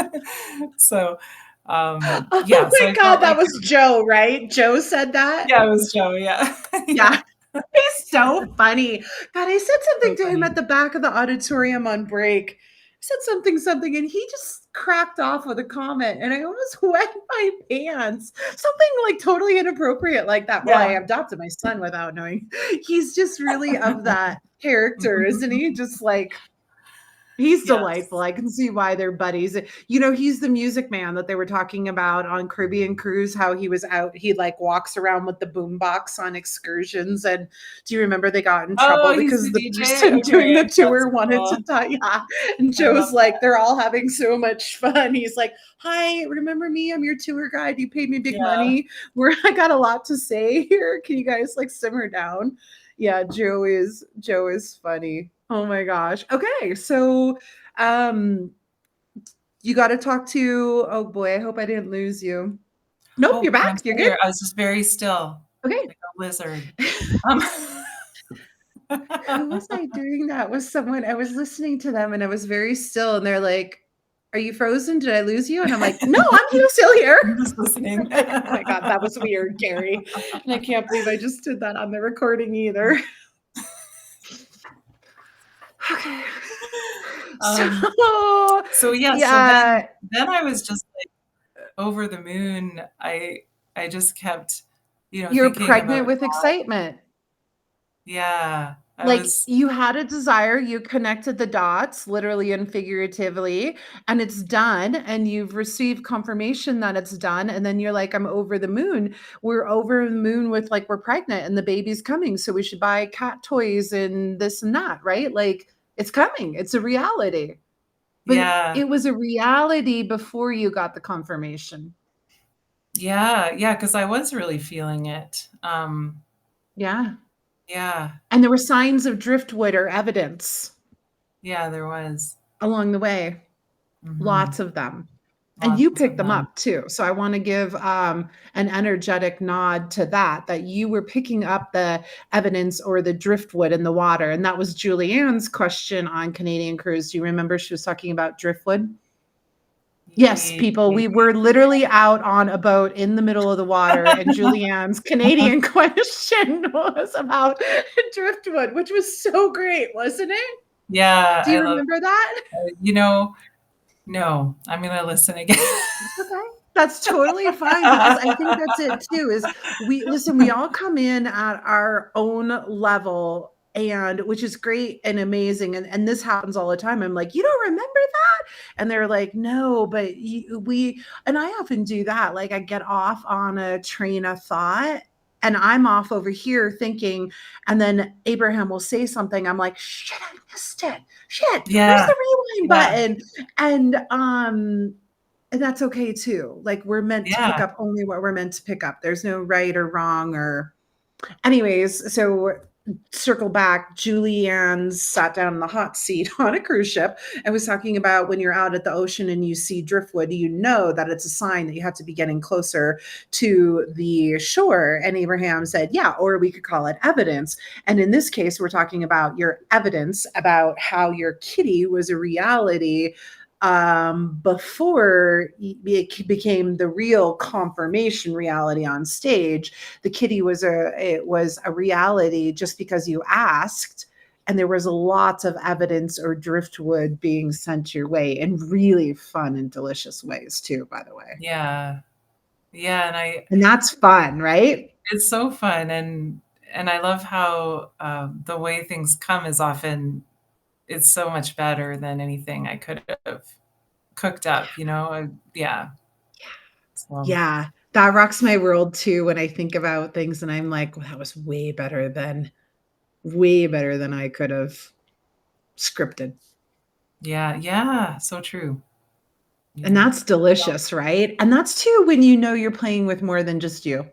So, Oh yeah, so my I God, felt that like, was Joe, right? Joe said that? yeah, it was Joe. Yeah. Yeah. Yeah. He's so funny. God, I said something So to him funny. at the back of the auditorium on break. I said something, and he just cracked off with a comment, and I almost wet my pants. Something like totally inappropriate like that. Well, I Yeah. adopted my son without knowing. He's just really of that character, isn't he? Just like he's delightful. Yes. I can see why they're buddies. He's the music man that they were talking about on Caribbean Cruise, how he was out, he like walks around with the boombox on excursions. And do you remember they got in trouble Oh, he's because the the DJ? person doing Okay. the That's tour wanted to cool. die? Yeah. And I love Joe's like, that. they're all having so much fun. He's like, hi, remember me? I'm your tour guide. You paid me big Yeah. money. I got a lot to say here. Can you guys like simmer down? Yeah, Joe is funny. Oh my gosh. Okay, so um, you got to talk to, oh boy, I hope I didn't lose you. Nope, Oh, you're no, I'm back. You're still good. here. I was just very still, Okay. like a lizard. Um, Who was I doing that with someone? I was listening to them and I was very still and they're like, are you frozen? Did I lose you? And I'm like, no, I'm here, still here. I'm just listening. Like, oh my God, that was weird, Carrie. And I can't believe I just did that on the recording either. Okay. So, Um, so yeah, so yeah, then I was just like over the moon. I just kept, you're thinking pregnant about with God. excitement. Yeah, I Like, was, you had a desire, you connected the dots, literally and figuratively, and it's done, and you've received confirmation that it's done, and then you're like, "I'm over the moon." We're over the moon with, like, we're pregnant and the baby's coming, so we should buy cat toys and this and that, right? Like, it's coming, it's a reality. But yeah, it was a reality before you got the confirmation. yeah, because I was really feeling it. Yeah, Yeah, and there were signs of driftwood or evidence yeah, there was. along the way, Hmm. lots of them. And you Lots picked of them them. up too. So I want to give an energetic nod to that you were picking up the evidence or the driftwood in the water. And that was Julianne's question on Canadian Cruise. Do you remember she was talking about driftwood? Yes, people, we were literally out on a boat in the middle of the water, and Julianne's Canadian question was about driftwood, which was so great, wasn't it? Yeah, Do I you love, remember that? you know, no, I'm gonna listen again. Okay. That's totally fine because I think that's it too, is we all come in at our own level and which is great and amazing. And this happens all the time. I'm like, you don't remember that? And they're like, no, but and I often do that. Like I get off on a train of thought and I'm off over here thinking, and then Abraham will say something. I'm like, shit, I missed it. Shit, where's Yeah, the rewind yeah, button? And that's okay too. Like we're meant to pick yeah, up only what we're meant to pick up. There's no right or wrong or anyways, so circle back, Julianne sat down in the hot seat on a cruise ship and was talking about when you're out at the ocean and you see driftwood, you know that it's a sign that you have to be getting closer to the shore. And Abraham said, yeah, or we could call it evidence. And in this case, we're talking about your evidence about how your kitty was a reality before it became the real confirmation reality on stage. The kitty was a reality just because you asked, and there was lots of evidence or driftwood being sent your way in really fun and delicious ways too, by the way. Yeah. Yeah, and I And that's fun, right? it's so fun, and I love how, the way things come is often it's so much better than anything I could have cooked up, you know? Yeah. So, Yeah, that rocks my world too when I think about things and I'm like, well, that was way better than I could have scripted. yeah, yeah, so true. And Yeah. that's delicious, right? And that's too when you know you're playing with more than just you.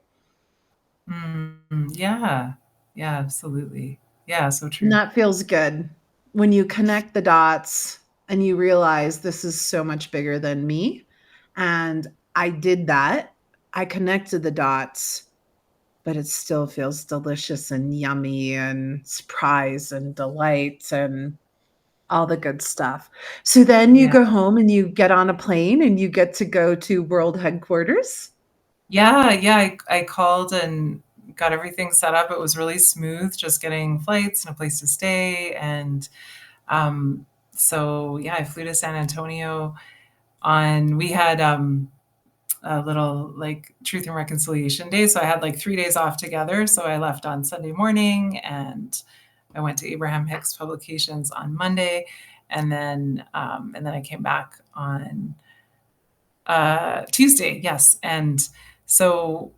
Yeah. Yeah, absolutely. Yeah, so And true. that feels good when you connect the dots and you realize this is so much bigger than me. And I did that. I connected the dots, but it still feels delicious and yummy and surprise and delight and all the good stuff. So then you Yeah. go home and you get on a plane and you get to go to world headquarters. Yeah, yeah, I called and got everything set up. It was really smooth, just getting flights and a place to stay, and, so, yeah, I flew to San Antonio on we had, a little, like, Truth and Reconciliation Day, so I had, like, 3 days off together, so I left on Sunday morning, and I went to Abraham Hicks Publications on Monday, and then I came back on, Tuesday, yes, and so,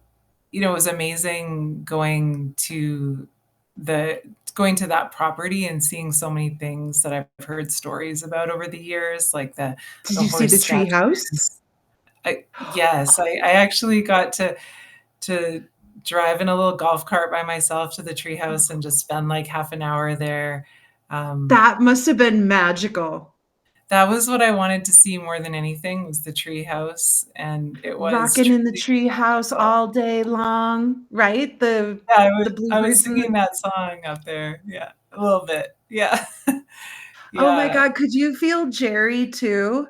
you know, it was amazing the going to that property and seeing so many things that I've heard stories about over the years, like Did the you see horse the tree house? statues. Yes, I actually got to drive in a little golf cart by myself to the treehouse and just spend, like, half an hour there. Um, That must have been magical. that was what I wanted to see more than anything was the treehouse, and it was Rocking in the truly tree house magical. all day long, right? Yeah, The I was bluebirds in singing the that song up there. Yeah, a little bit. Yeah. Oh my Yeah. god, could you feel Jerry too,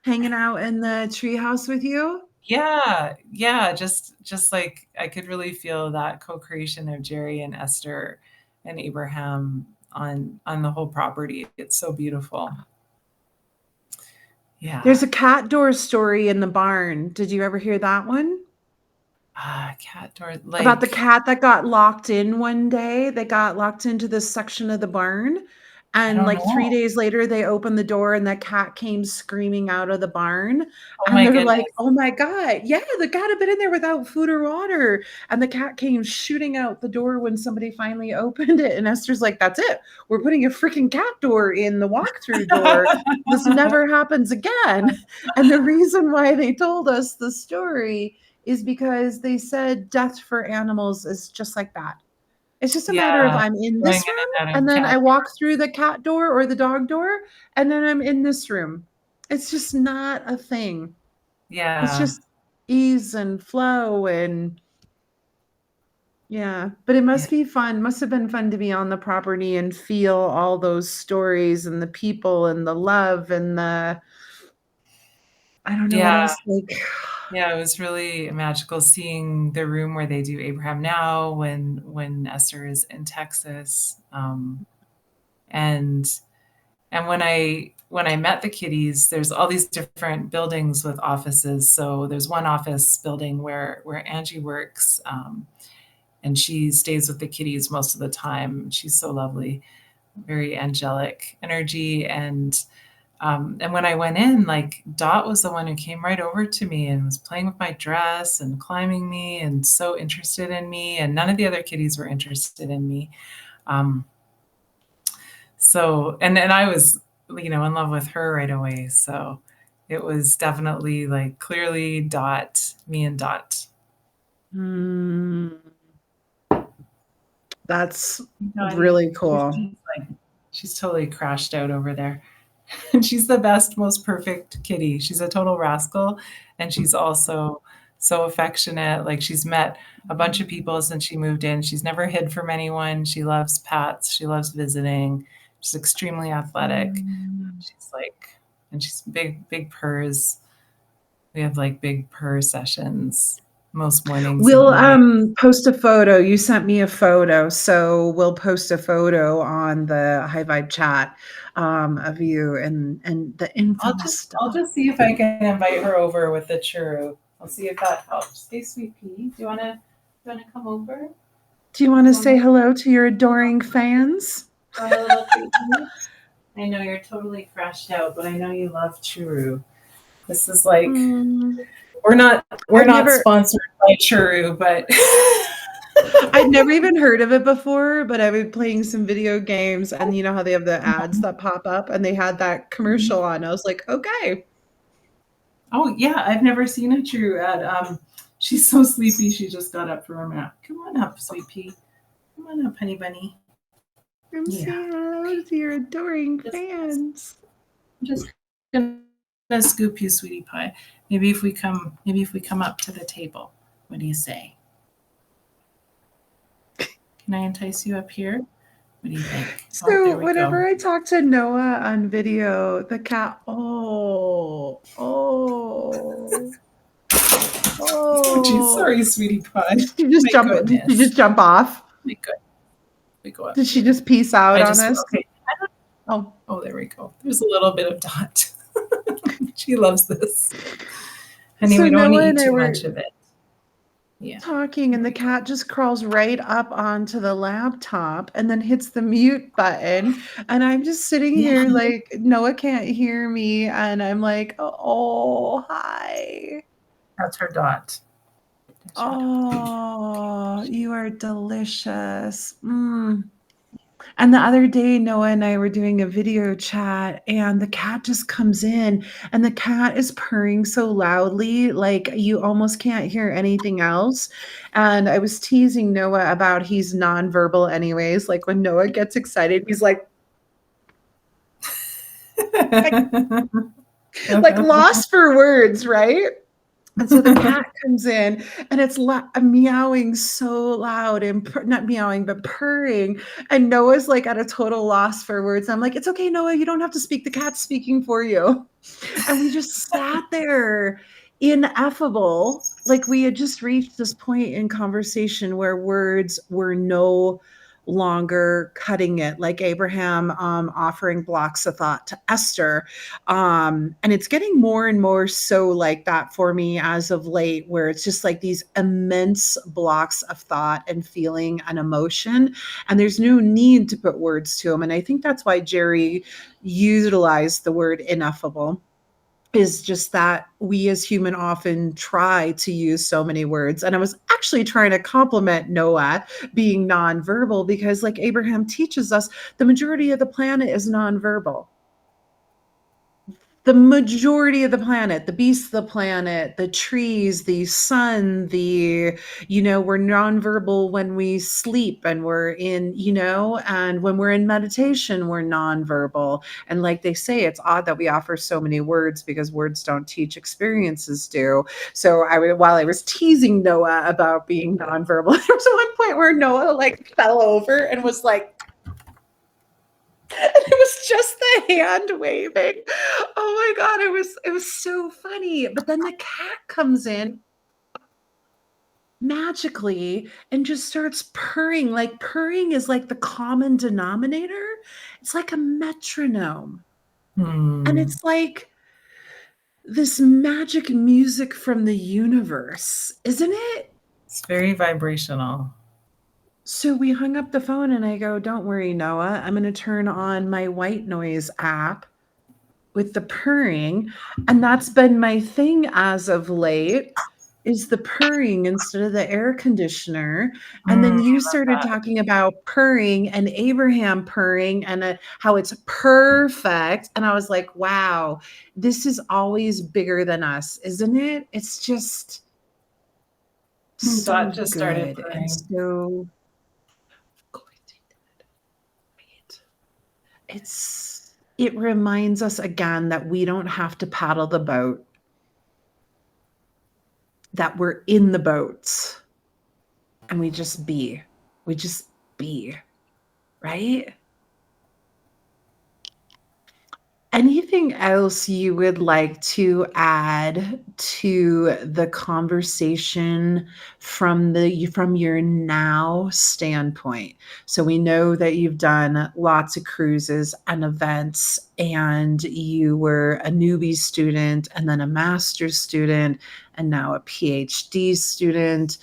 hanging out in the tree house with you? Yeah, yeah, just, like, I could really feel that co-creation of Jerry and Esther and Abraham on the whole property. It's so beautiful. There's Yeah. a cat door story in the barn. Did you ever hear that one? Cat door About the like, cat that got locked in one day. They got locked into this section of the barn, I and, don't like, 3 know. days later, they opened the door, and that cat came screaming out of the barn, Oh and my they're like, goodness. "Oh my god." Yeah, the cat had been in there without food or water, and the cat came shooting out the door when somebody finally opened it, and Esther's like, "That's it. We're putting a freaking cat door in the walk-through door. This never happens again." And the reason why they told us the story is because they said death for animals is just like that. It's just a matter of Yeah, I'm in going this in room, and out and of then I cat walk through the cat door or the dog door, and then I'm in this room. It's just not a thing. It's Yeah, just ease and flow and yeah, but it yeah, must be fun. Must have been fun to be on the property and feel all those stories and the people and the love and the I don't know what yeah. else, like Yeah, it was really magical seeing the room where they do Abraham Now when Esther is in Texas, and when I met the kitties, there's all these different buildings with offices. So there's one office building where Angie works, and she stays with the kitties most of the time. She's so lovely, very angelic energy, and when I went in, like Dot was the one who came right over to me and was playing with my dress and climbing me and so interested in me. And none of the other kitties were interested in me. Um, and I was, you know, in love with her right away. So it was definitely like clearly Dot, me and Dot. mm, that's Dottie, really cool. like she's totally crashed out over there. And she's the best, most perfect kitty. She's a total rascal, and she's also so affectionate. Like she's met a bunch of people since she moved in. She's never hid from anyone. She loves pets. She loves visiting. She's extremely athletic. Mm. She's like, and she's big purrs. We have like big purr sessions most mornings and We'll night. post a photo. You sent me a photo, so we'll post a photo on the High Vibe chat of you and the infamous I'll dog. just see if I can invite her over with the churro. I'll see if that helps. Hey, sweet pea, do you wanna come over? Do you want to You say wanna hello to your adoring fans? want a little treat? I know you're totally crashed out, but I know you love churro. This is like Mm, we're I've not never sponsored by churro, but I'd never even heard of it before, but I've been playing some video games and you know how they have the ads that pop up and they had that commercial on. I was like, okay. oh yeah, I've never seen a churro ad. She's so sleepy. She just got up from her nap. Come on up, sweet pea. Come on up, honey bunny. I'm Yeah. saying hello to your adoring Just, fans. I'm just gonna scoop you, sweetie pie. Maybe if we come up to the table. What do you say? Can I entice you up here? What do you think? Oh, So there we whenever go. I talk to Noah on video, the cat, Oh, geez, oh, sorry, sweetie pie. My did she goodness. just jump off? My good. We go up Did she here. just peace out I on just us? okay. Oh, Oh, there we go. There's a little bit of dot. She loves this. Honey, so we don't want to Noah eat and I too were much of it. Yeah, talking and there the we go. cat just crawls right up onto the laptop and then hits the mute button and I'm just sitting Yeah, here like Noah can't hear me and I'm like, "Oh, hi. that's her dot. There's her dot. Oh, you are delicious." And the other day, Noah and I were doing a video chat, and the cat just comes in, and the cat is purring so loudly, like you almost can't hear anything else. And I was teasing Noah about he's nonverbal, anyways. Like when Noah gets excited, he's like lost for words, right? And so the cat comes in and it's meowing so loud and not meowing, but purring. And Noah's like at a total loss for words. I'm like, it's okay, Noah, you don't have to speak. The cat's speaking for you. And we just sat there ineffable. Like we had just reached this point in conversation where words were no longer cutting it, like Abraham offering blocks of thought to Esther. And it's getting more and more so like that for me as of late, where it's just like these immense blocks of thought and feeling and emotion. And there's no need to put words to them. And I think that's why Jerry utilized the word ineffable, is just that we as human often try to use so many words. And I was actually trying to compliment Noah being nonverbal because, like Abraham teaches us, the majority of the planet is nonverbal. The majority of the planet, the beasts of the planet, the trees, the sun, we're nonverbal when we sleep and we're in, and when we're in meditation, we're nonverbal. And like they say, it's odd that we offer so many words because words don't teach, experiences do. So while I was teasing Noah about being nonverbal, there was one point where Noah like fell over and was like, it was just the hand waving. Oh my god, it was so funny. But then the cat comes in magically and just starts purring. Like purring is like the common denominator. It's like a metronome. And Hmm. it's like this magic music from the universe, isn't it? It's very vibrational. So we hung up the phone and I go, "Don't worry, Noah. I'm going to turn on my white noise app with the purring." And that's been my thing as of late, is the purring instead of the air conditioner. And then you I love started that. talking about purring and Abraham purring and how it's perfect. And I was like, wow, this is always bigger than us, isn't it? It's just Dot so just started good and purring. so it reminds us again that we don't have to paddle the boat, that we're in the boats and we just be. We just be, right? anything else you would like to add to the conversation from your now standpoint? So we know that you've done lots of cruises and events, and you were a newbie student and then a master's student and now a PhD student.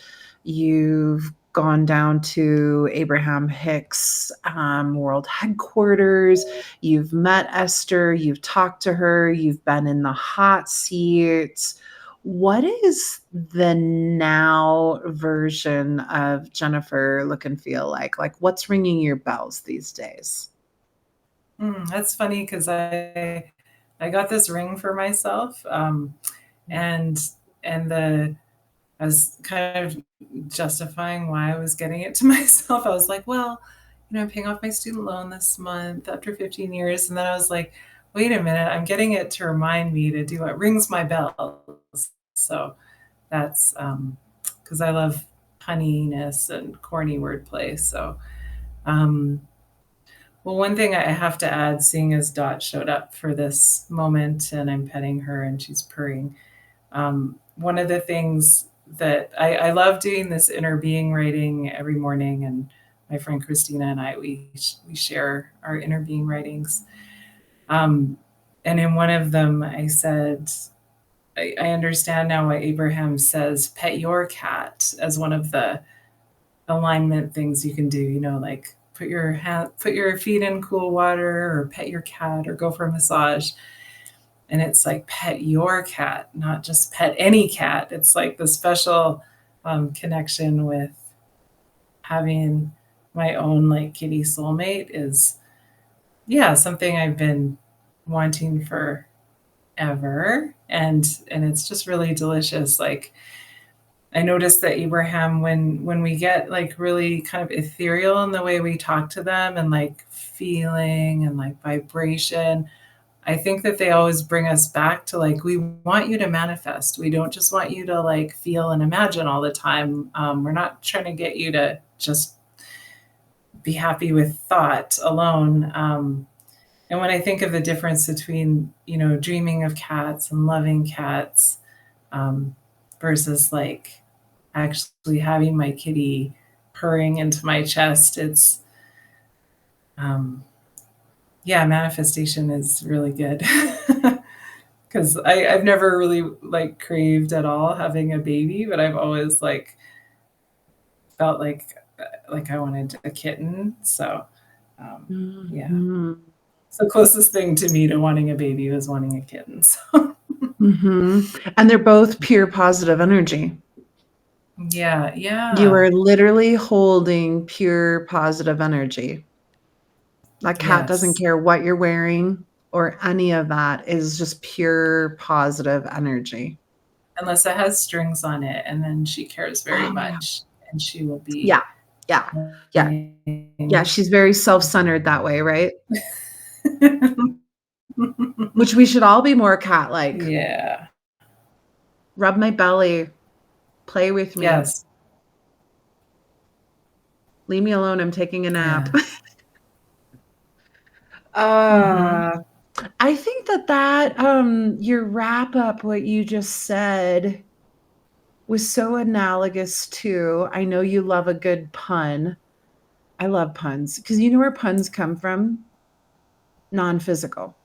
You've gone down to Abraham Hicks World Headquarters. You've met Esther, you've talked to her, you've been in the hot seats. What is the now version of Jennifer look and feel like? Like, what's ringing your bells these days? That's funny because I got this ring for myself, and the I was kind of justifying why I was getting it to myself. I was like, well, I'm paying off my student loan this month after 15 years. And then I was like, wait a minute, I'm getting it to remind me to do what rings my bells. So that's because I love punniness and corny wordplay. So, well, one thing I have to add, seeing as Dot showed up for this moment and I'm petting her and she's purring, one of the things that I love doing this inner being writing every morning, and my friend Christina and I, we share our inner being writings. And in one of them, I said, I understand now why Abraham says pet your cat as one of the alignment things you can do, like put your feet in cool water or pet your cat or go for a massage. And it's like pet your cat, not just pet any cat. It's like the special connection with having my own like kitty soulmate is, yeah, something I've been wanting forever. And it's just really delicious. Like I noticed that Abraham, when we get like really kind of ethereal in the way we talk to them and like feeling and like vibration, I think that they always bring us back to like, we want you to manifest. We don't just want you to like feel and imagine all the time. We're not trying to get you to just be happy with thought alone. And when I think of the difference between, dreaming of cats and loving cats versus like actually having my kitty purring into my chest, it's, yeah, manifestation is really good because I've never really like craved at all having a baby, but I've always like felt like I wanted a kitten. So yeah, Mm-hmm. it's the closest thing to me to wanting a baby was wanting a kitten. So Mm-hmm. And they're both pure positive energy. yeah, You yeah, are literally holding pure positive energy. That cat doesn't yes. care what you're wearing or any of that is just pure positive energy. Unless it has strings on it, and then she cares very Oh, yeah. much, and she will be Yeah. Yeah. Yeah. Yeah. playing. She's very self-centered that way, right? Which we should all be more cat-like. Yeah. Rub my belly, play with me. Yes. Leave me alone. I'm taking a nap. Yeah. Mhm. uh I think that your wrap up, what you just said, was so analogous to, I know you love a good pun. I love puns because you know where puns come from? Non-physical.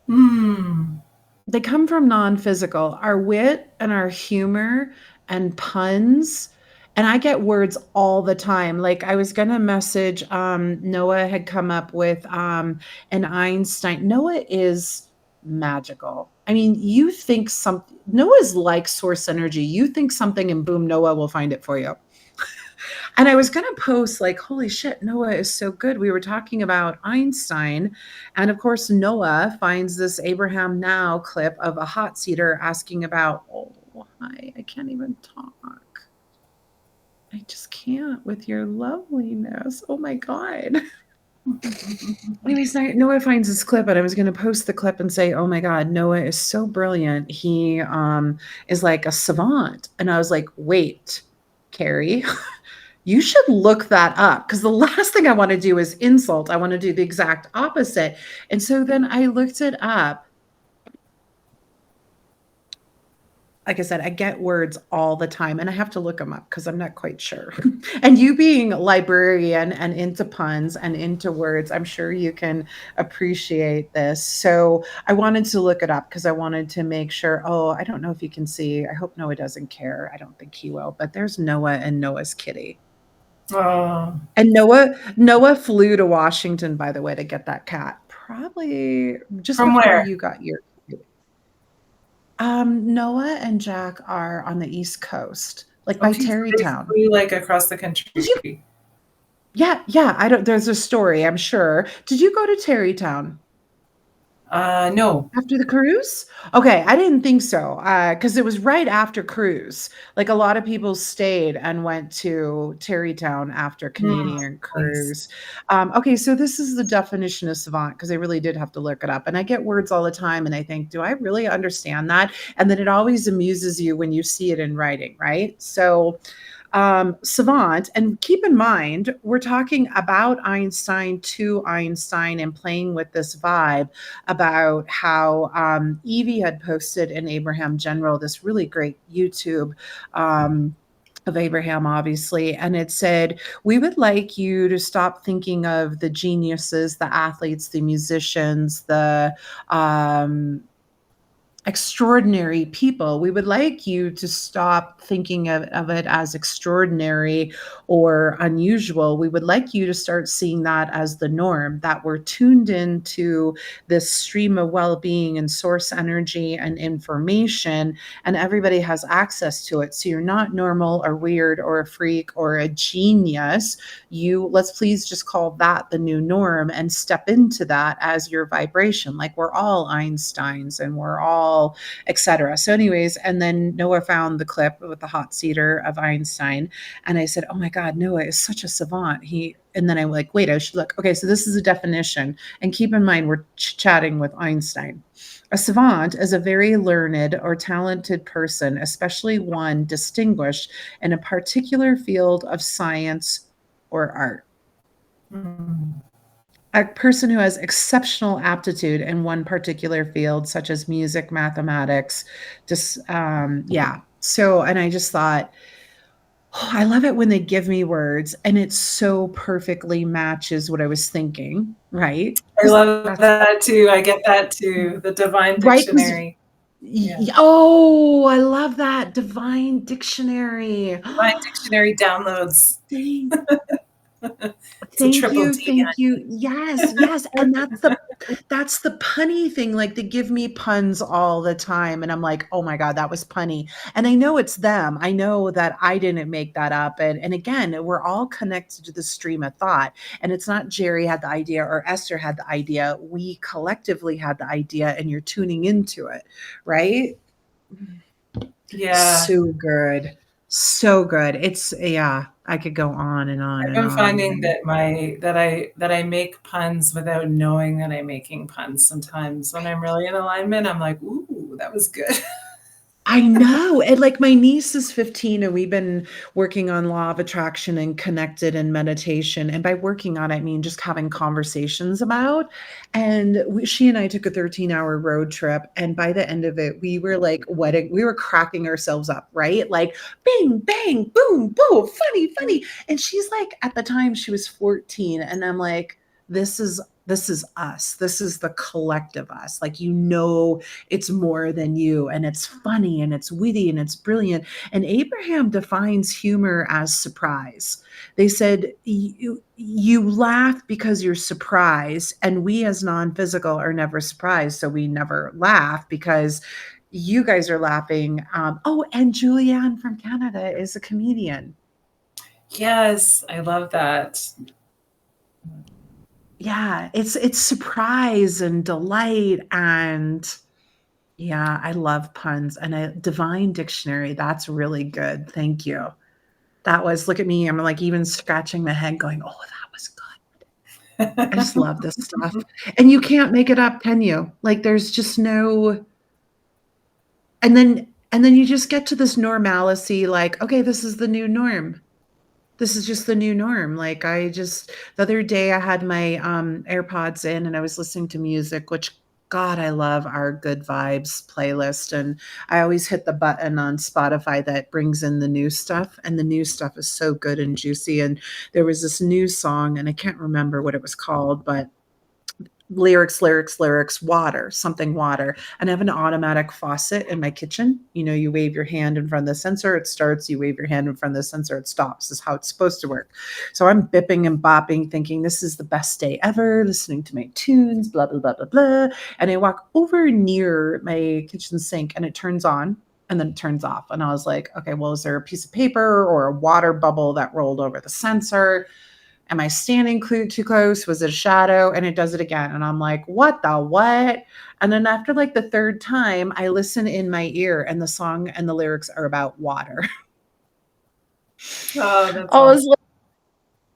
Mm. They come from non-physical. Our wit and our humor and puns, and I get words all the time. Like I was gonna message, Noah had come up with an Einstein. Noah is magical. I mean, you think something, Noah's like source energy. You think something and boom, Noah will find it for you. And I was going to post like, holy shit, Noah is so good. We were talking about Einstein. And of course, Noah finds this Abraham Now clip of a hot seater asking about, oh, hi, I can't even talk. I just can't with your loveliness. Oh my God. Anyways, Noah finds this clip, and I was going to post the clip and say, oh my God, Noah is so brilliant. He is like a savant. And I was like, wait, Carrie. You should look that up because the last thing I want to do is insult. I want to do the exact opposite. And so then I looked it up. Like I said, I get words all the time and I have to look them up because I'm not quite sure. And you being a librarian and into puns and into words, I'm sure you can appreciate this. So I wanted to look it up because I wanted to make sure. Oh, I don't know if you can see. I hope Noah doesn't care. I don't think he will, but there's Noah and Noah's kitty. Oh, And Noah flew to Washington, by the way, to get that cat. Probably just from before where? you got your Noah and Jack are on the East Coast, like Oh, by geez, they Terrytown. flew like across the Did you? country. Yeah, yeah. I don't. There's a story, I'm sure. Did you go to Terrytown? No. After the cruise? Okay, I didn't think so, because it was right after cruise. Like, a lot of people stayed and went to Terrytown after Mm, Canadian nice. cruise. Okay, so this is the definition of savant, because I really did have to look it up, and I get words all the time, and I think, "Do I really understand that?" And then it always amuses you when you see it in writing, right? So, savant. And keep in mind, we're talking about Einstein to Einstein and playing with this vibe about how Evie had posted in Abraham General this really great YouTube. Of Abraham, obviously. And it said, we would like you to stop thinking of the geniuses, the athletes, the musicians, the extraordinary people. We would like you to stop thinking of it as extraordinary or unusual. We would like you to start seeing that as the norm, that we're tuned into this stream of well being and source energy and information, and everybody has access to it. So you're not normal or weird or a freak or a genius. Let's please just call that the new norm and step into that as your vibration. Like, we're all Einsteins and we're all etc. So, anyways, and then Noah found the clip with the hot seater of Einstein, and I said, "Oh my God, Noah is such a savant." And then I'm like, "Wait, I should look." Okay, so this is a definition, and keep in mind we're chatting with Einstein. A savant is a very learned or talented person, especially one distinguished in a particular field of science or art. Mm. A person who has exceptional aptitude in one particular field, such as music, mathematics, just yeah. So, and I just thought, oh, I love it when they give me words and it so perfectly matches what I was thinking, right? I Because love that's that too. I get that too. The Divine right. Because Dictionary. Yeah. oh, I love that divine dictionary. Divine Dictionary downloads. Thank It's a Thank triple you, D. thank you. Yes, yes, and that's the punny thing, like, they give me puns all the time, and I'm like, "Oh my god, that was punny," and I know it's them. I know that I didn't make that up, and again, we're all connected to the stream of thought, and it's not Jerry had the idea or Esther had the idea. We collectively had the idea, and you're tuning into it, right? Yeah. So good. So good. It's yeah, I could go on and on I've and been on, finding and that I make puns without knowing that I'm making puns sometimes. When I'm really in alignment, I'm like, "Ooh, that was good." I know, and, like, my niece is 15, and we've been working on law of attraction and connected and meditation, and by working on it, I mean just having conversations about, and she and I took a 13-hour road trip, and by the end of it, we were cracking ourselves up, right? Like, bing, bang, boom, boom, funny, funny, and she's like at the time, she was 14, and I'm like, "This is us. This is the collective us." Like, it's more than you, and it's funny and it's witty and it's brilliant. And Abraham defines humor as surprise. They said you laugh because you're surprised, and we as non-physical are never surprised, so we never laugh because you guys are laughing. Oh, and Julianne from Canada is a comedian. Yes, I love that. Yeah, it's surprise and delight, and yeah, I love puns, and a divine dictionary, that's really good, thank you. That was look at me, I'm, like, even scratching my head going, "Oh, that was good." I just love this stuff, and you can't make it up, can you? Like, there's just no and then you just get to this normalcy, like, "Okay, this is the new norm." This is just the new norm. Like the other day I had my AirPods in and I was listening to music, which God, I love our Good Vibes playlist. And I always hit the button on Spotify that brings in the new stuff. And the new stuff is so good and juicy. And there was this new song, and I can't remember what it was called, but lyrics, water, something water. And I have an automatic faucet in my kitchen. You know, you wave your hand in front of the sensor, it starts. You wave your hand in front of the sensor, it stops. This is how it's supposed to work. So I'm bipping and bopping, thinking this is the best day ever, listening to my tunes, blah, blah, blah, blah, blah. And I walk over near my kitchen sink and it turns on and then it turns off. And I was like, okay, well, is there a piece of paper or a water bubble that rolled over the sensor? Am I standing too close? Was it a shadow? And it does it again. And I'm like, what the what? And then after like the third time, I listen in my ear and the song and the lyrics are about water. Oh, that's I awesome. was like,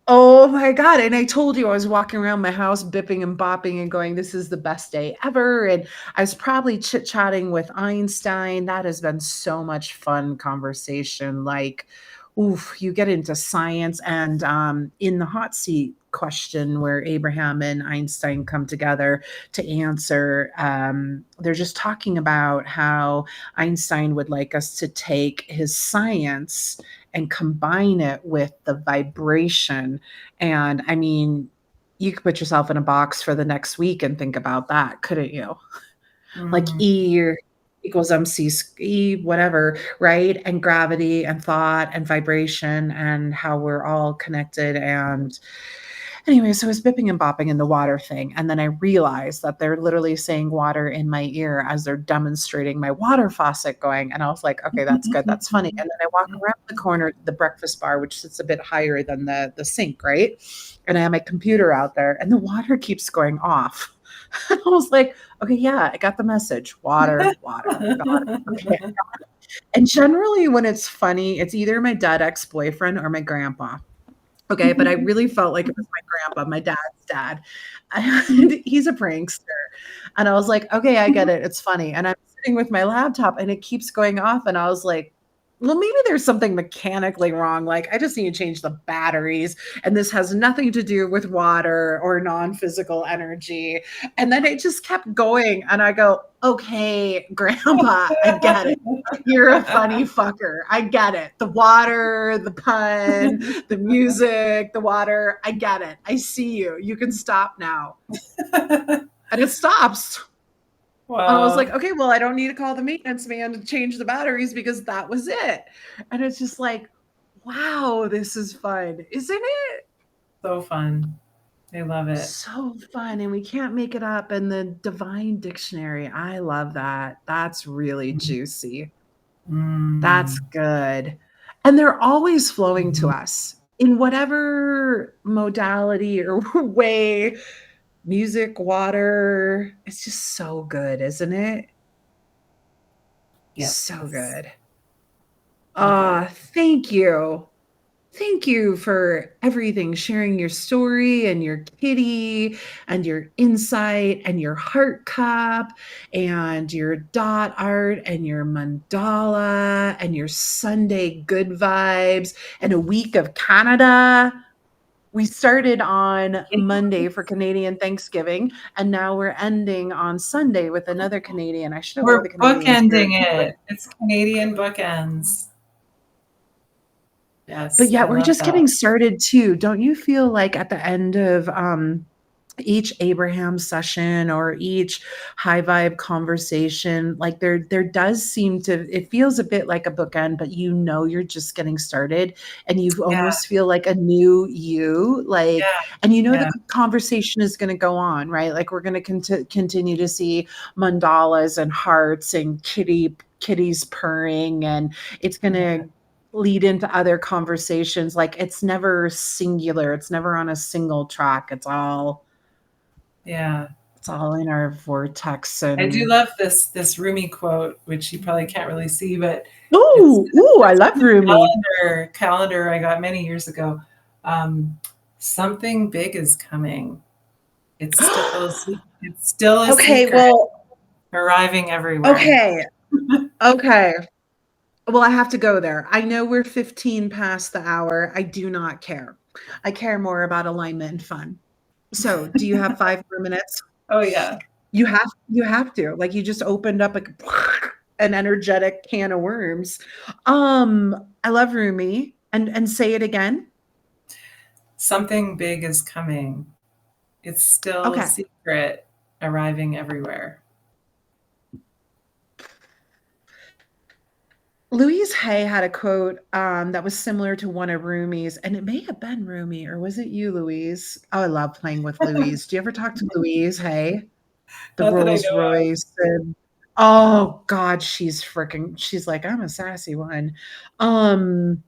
oh my God. And I told you I was walking around my house, bipping and bopping and going, this is the best day ever. And I was probably chit chatting with Einstein. That has been so much fun conversation. Like, oof, you get into science and in the hot seat question where Abraham and Einstein come together to answer, they're just talking about how Einstein would like us to take his science and combine it with the vibration. And I mean, you could put yourself in a box for the next week and think about that, couldn't you? Like Mm. E equals MC E, whatever, right? And gravity and thought and vibration and how we're all connected. And anyway, so I was bipping and bopping in the water thing. And then I realized that they're literally saying water in my ear as they're demonstrating my water faucet going. And I was like, okay, that's good. That's funny. And then I walk around the corner to the breakfast bar, which sits a bit higher than the sink, right? And I have my computer out there and the water keeps going off. I was like, okay, yeah, I got the message. Water, water, got it. Okay. And generally, when it's funny, it's either my dead ex boyfriend or my grandpa. Okay, but I really felt like it was my grandpa, my dad's dad. And he's a prankster. And I was like, okay, I get it. It's funny. And I'm sitting with my laptop and it keeps going off. And I was like, well, maybe there's something mechanically wrong. Like, I just need to change the batteries. And this has nothing to do with water or non physical energy. And then it just kept going. And I go, okay, grandpa, I get it. You're a funny fucker. I get it. The water, the pun, the music, the water. I get it. I see you. You can stop now. And it stops. And I was Wow. like, okay, well, I don't need to call the maintenance man to change the batteries because that was it. And it's just like, wow, this is fun, isn't it? So fun. I love it. So fun. And we can't make it up. And the divine dictionary, I love that. That's really juicy. That's Mm. good. And they're always flowing to Mhm. us in whatever modality or way, music, water. It's just so good, isn't it? So Yes. good. Love it. Ah, thank you. Thank you for everything, sharing your story and your kitty and your insight and your heart cup and your dot art and your mandala and your Sunday good vibes and a week of Canada. We started on Monday for Canadian Thanksgiving, and now we're ending on Sunday with another Canadian. I should have wore the We're Canadian shirt, bookending it. It's Canadian bookends. but Yes, yeah, I we're love just that. getting started too. Don't you feel like at the end of each Abraham session or each high vibe conversation, like there does seem to it feels a bit like a bookend, but you know you're just getting started and you Yeah, almost feel like a new you, like, yeah, and you know the yeah, conversation is going to go on, right? Like we're going to continue to see mandalas and hearts and kitties purring, and it's going yeah, to lead into other conversations. Like it's never singular, it's never on a single track, yeah. it's all in our vortex. I do And love this Rumi quote, which you probably can't really see, but it's ooh, I it's love from a Rumi. calendar I got many years ago. Um, Something big is coming. It's still a Okay, secret, well, arriving everywhere. okay, okay. Well, I have to go there. I know we're 15 past the hour. I do not care. I care more about alignment and fun. So, do you have 5 more minutes? Oh yeah. You have to. Like, you just opened up an energetic can of worms. I love Rumi. And say it again. Something big is coming. It's still a Okay. secret, arriving everywhere. Louise Hay had a quote that was similar to one of Rumi's, and it may have been Rumi, or was it you, Louise? Oh, I love playing with Louise. Do you ever talk to Louise Hay? The Not that I Rolls know of. Royce. And oh God, she's like, I'm a sassy one. Um,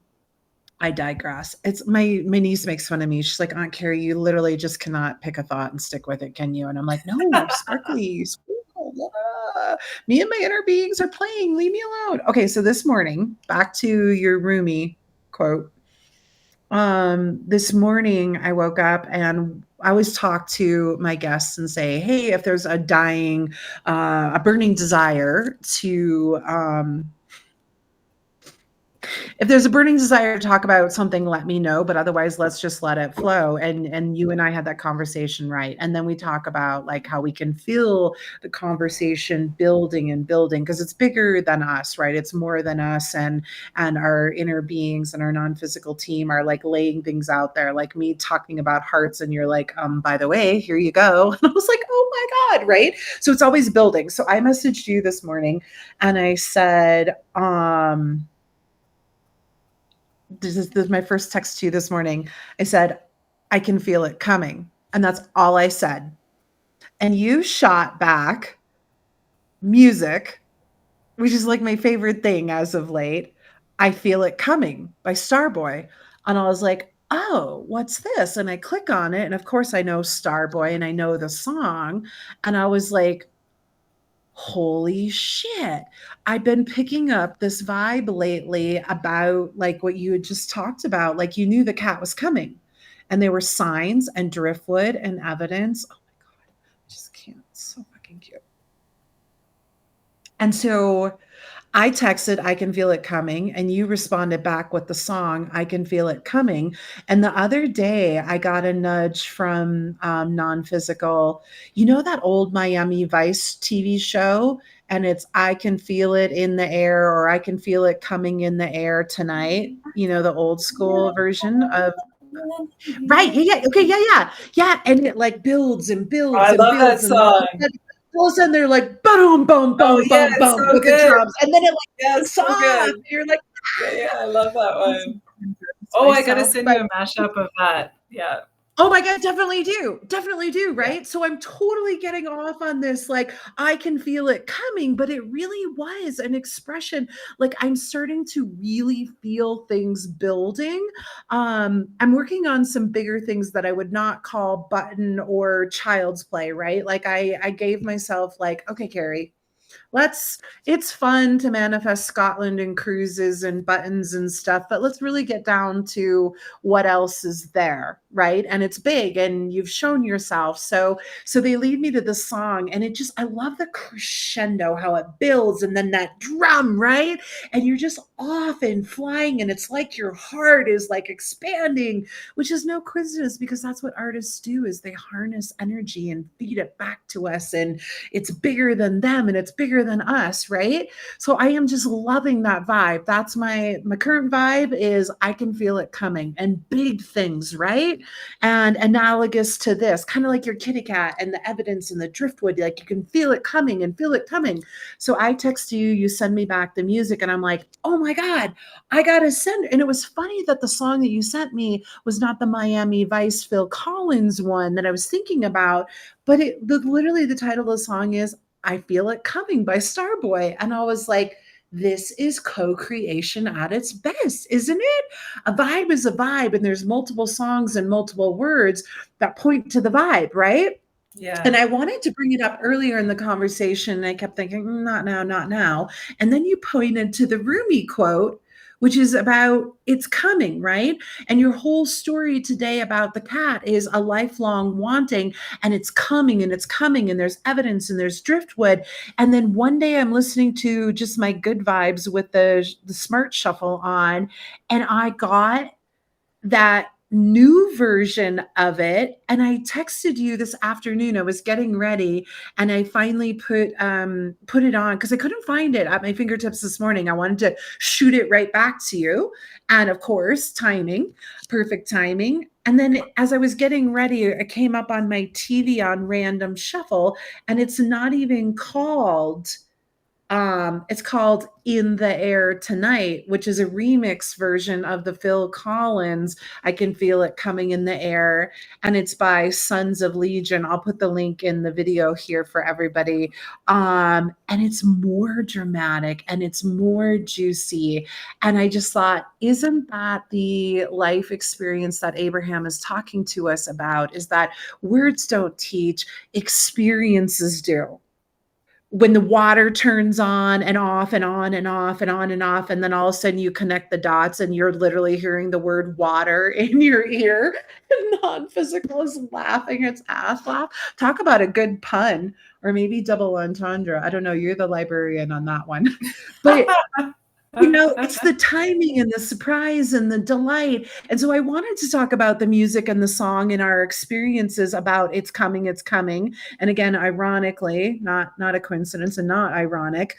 I digress. It's my niece makes fun of me. She's like, Aunt Carrie, you literally just cannot pick a thought and stick with it, can you? And I'm like, no, sparkly, sparkle, me and my inner beings are playing. Leave me alone. Okay, so this morning, back to your Rumi quote. This morning I woke up and I always talk to my guests and say, hey, if there's a burning desire to if there's a burning desire to talk about something, let me know, but otherwise let's just let it flow. And you and I had that conversation, right? And then we talk about like how we can feel the conversation building and building because it's bigger than us, right? It's more than us, and our inner beings and our non-physical team are like laying things out there, like me talking about hearts and you're like, by the way, here you go. And I was like, oh my God, right? So it's always building. So I messaged you this morning and I said, this is my first text to you this morning. I said, I can feel it coming. And that's all I said. And you shot back music, which is like my favorite thing as of late. I Feel It Coming by Starboy. And I was like, oh, what's this? And I click on it. And of course, I know Starboy and I know the song. And I was like, holy shit. I've been picking up this vibe lately about like what you had just talked about. Like you knew the cat was coming and there were signs and driftwood and evidence. Oh my God, I just can't. It's so fucking cute. And so I texted, I can feel it coming. And you responded back with the song, I can feel it coming. And the other day, I got a nudge from non physical. You know that old Miami Vice TV show? And it's, I can feel it in the air, or I can feel it coming in the air tonight. You know, the old school version of, right. Yeah. Yeah. Okay. Yeah. Yeah. Yeah. And it like builds and builds I and love that builds. And then song. all of a sudden they're like boom, boom, Oh boom, yeah, boom, it's boom so with the good. drums. And then it like Yeah, it's takes so off. good. And you're like, Yeah, I love that one. Oh, I gotta myself. send But you a mashup of that. Yeah. oh my God, definitely do, Yeah. right? So I'm totally getting off on this, like, I can feel it coming, but it really was an expression. Like, I'm starting to really feel things building. I'm working on some bigger things that I would not call button or child's play, right? Like, I gave myself, like, okay, Carrie, let's it's fun to manifest Scotland and cruises and buttons and stuff, but let's really get down to what else is there, right? And it's big and you've shown yourself. So they lead me to the song and it just I love the crescendo, how it builds and then that drum, right? And you're just off and flying and it's like your heart is like expanding, which is no coincidence because that's what artists do is they harness energy and feed it back to us and it's bigger than them and it's bigger than us, right? So I am just loving that vibe. That's my current vibe is I can feel it coming and big things, right? And analogous to this, kind of like your kitty cat and the evidence and the driftwood, like you can feel it coming and feel it coming. So I text you, you send me back the music, and I'm like, oh my God, I gotta send. And it was funny that the song that you sent me was not the Miami Vice Phil Collins one that I was thinking about, but literally the title of the song is I Feel It Coming by Starboy. And I was like, this is co-creation at its best, isn't it? A vibe is a vibe, and there's multiple songs and multiple words that point to the vibe, right? Yeah. And I wanted to bring it up earlier in the conversation. And I kept thinking, not now, not now. And then you pointed to the Rumi quote, which is about it's coming, right? And your whole story today about the cat is a lifelong wanting, and it's coming and it's coming, and there's evidence and there's driftwood. And then one day I'm listening to just my good vibes with the smart shuffle on, and I got that new version of it, and I texted you this afternoon. I was getting ready, and I finally put it on because I couldn't find it at my fingertips this morning. I wanted to shoot it right back to you, and of course timing, perfect timing. And then as I was getting ready, it came up on my TV on random shuffle, and it's called In the Air Tonight, which is a remix version of the Phil Collins I Can Feel It Coming in the Air, and it's by Sons of Legion. I'll put the link in the video here for everybody. And it's more dramatic and it's more juicy, and I just thought, isn't that the life experience that Abraham is talking to us about? Is that words don't teach, experiences do. When the water turns on and off and on and off and on and off, and then all of a sudden you connect the dots and you're literally hearing the word water in your ear, and non-physical is laughing its ass off. Talk about a good pun, or maybe double entendre. I don't know. You're the librarian on that one. But it's the timing and the surprise and the delight. And so I wanted to talk about the music and the song and our experiences about it's coming, it's coming. And again, ironically, not a coincidence and not ironic,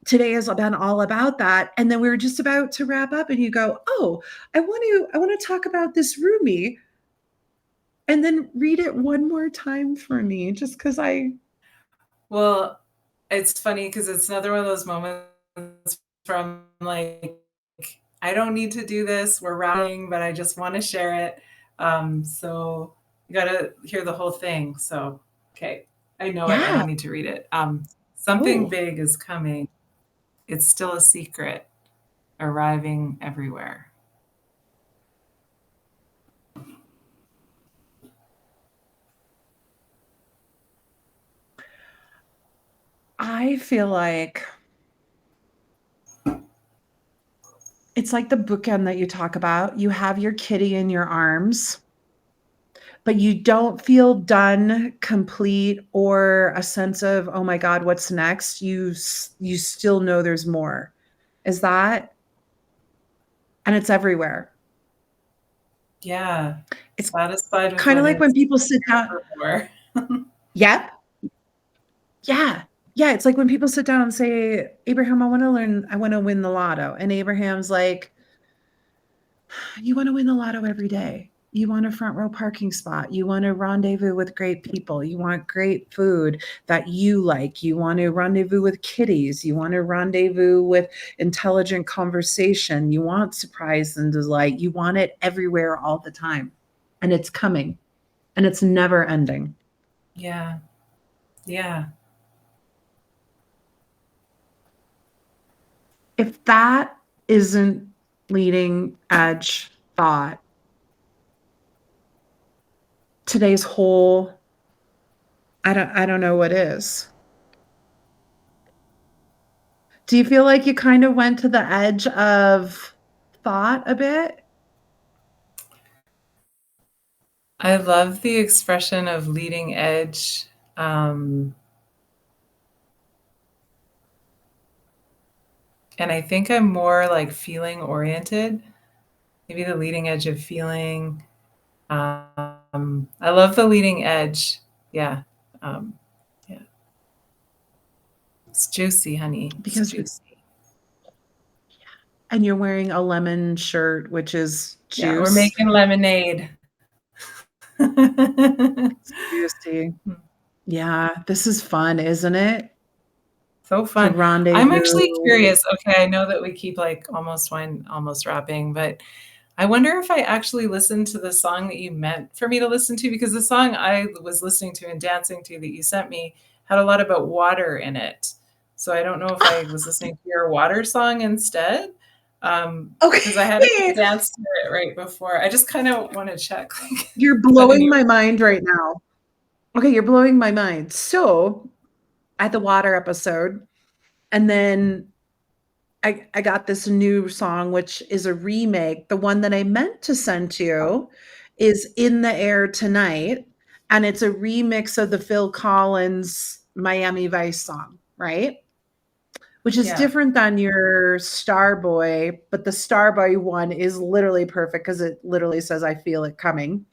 today has been all about that. And then we were just about to wrap up and you go, "Oh, I want to talk about this Rumi." And then read it one more time for me, just because Well, it's funny because it's another one of those moments from like, I don't need to do this. We're routing, but I just want to share it. So you got to hear the whole thing. So, okay. I know it. I yeah. don't need to read it. Something Oh, big is coming. It's still a secret, arriving everywhere. I feel like it's like the bookend that you talk about. You have your kitty in your arms, but you don't feel done, complete, or a sense of, "Oh my God, what's next?" You still know there's more. Is that? And it's everywhere. Yeah. It's Satisfied with kind of what like when is people sit down. before. Yep. Yeah. Yeah. It's like when people sit down and say, "Abraham, I want to win the lotto." And Abraham's like, "You want to win the lotto every day. You want a front row parking spot. You want to rendezvous with great people. You want great food that you like. You want to rendezvous with kitties. You want to rendezvous with intelligent conversation. You want surprise and delight. You want it everywhere all the time. And it's coming and it's never ending." Yeah. Yeah. If that isn't leading edge thought, today's whole, I don't know what is. Do you feel like you kind of went to the edge of thought a bit? I love the expression of leading edge. Um, and I think I'm more like feeling oriented, maybe the leading edge of feeling. I love the leading edge. Yeah. Um, yeah. It's juicy, honey. It's Because juicy. and you're wearing a lemon shirt, which is Yeah. We're juice. making lemonade. Juicy. Yeah, this is fun, isn't it? So To fun. I'm actually rendezvous. curious. Okay, I know that we keep like almost wrapping, but I wonder if I actually listened to the song that you meant for me to listen to, because the song I was listening to and dancing to that you sent me had a lot about water in it. So I don't know if I was listening to your water song instead, because I had a Okay. dance to it right before. I just kind of want to check. You're But blowing anyway, my mind right now. Okay, you're blowing my mind. So, at the water episode, and then I got this new song, which is a remake. The one that I meant to send to you is In the Air Tonight, and it's a remix of the Phil Collins Miami Vice song, right? Which is Yeah. different than your Starboy, but the Starboy one is literally perfect because it literally says, I feel it coming.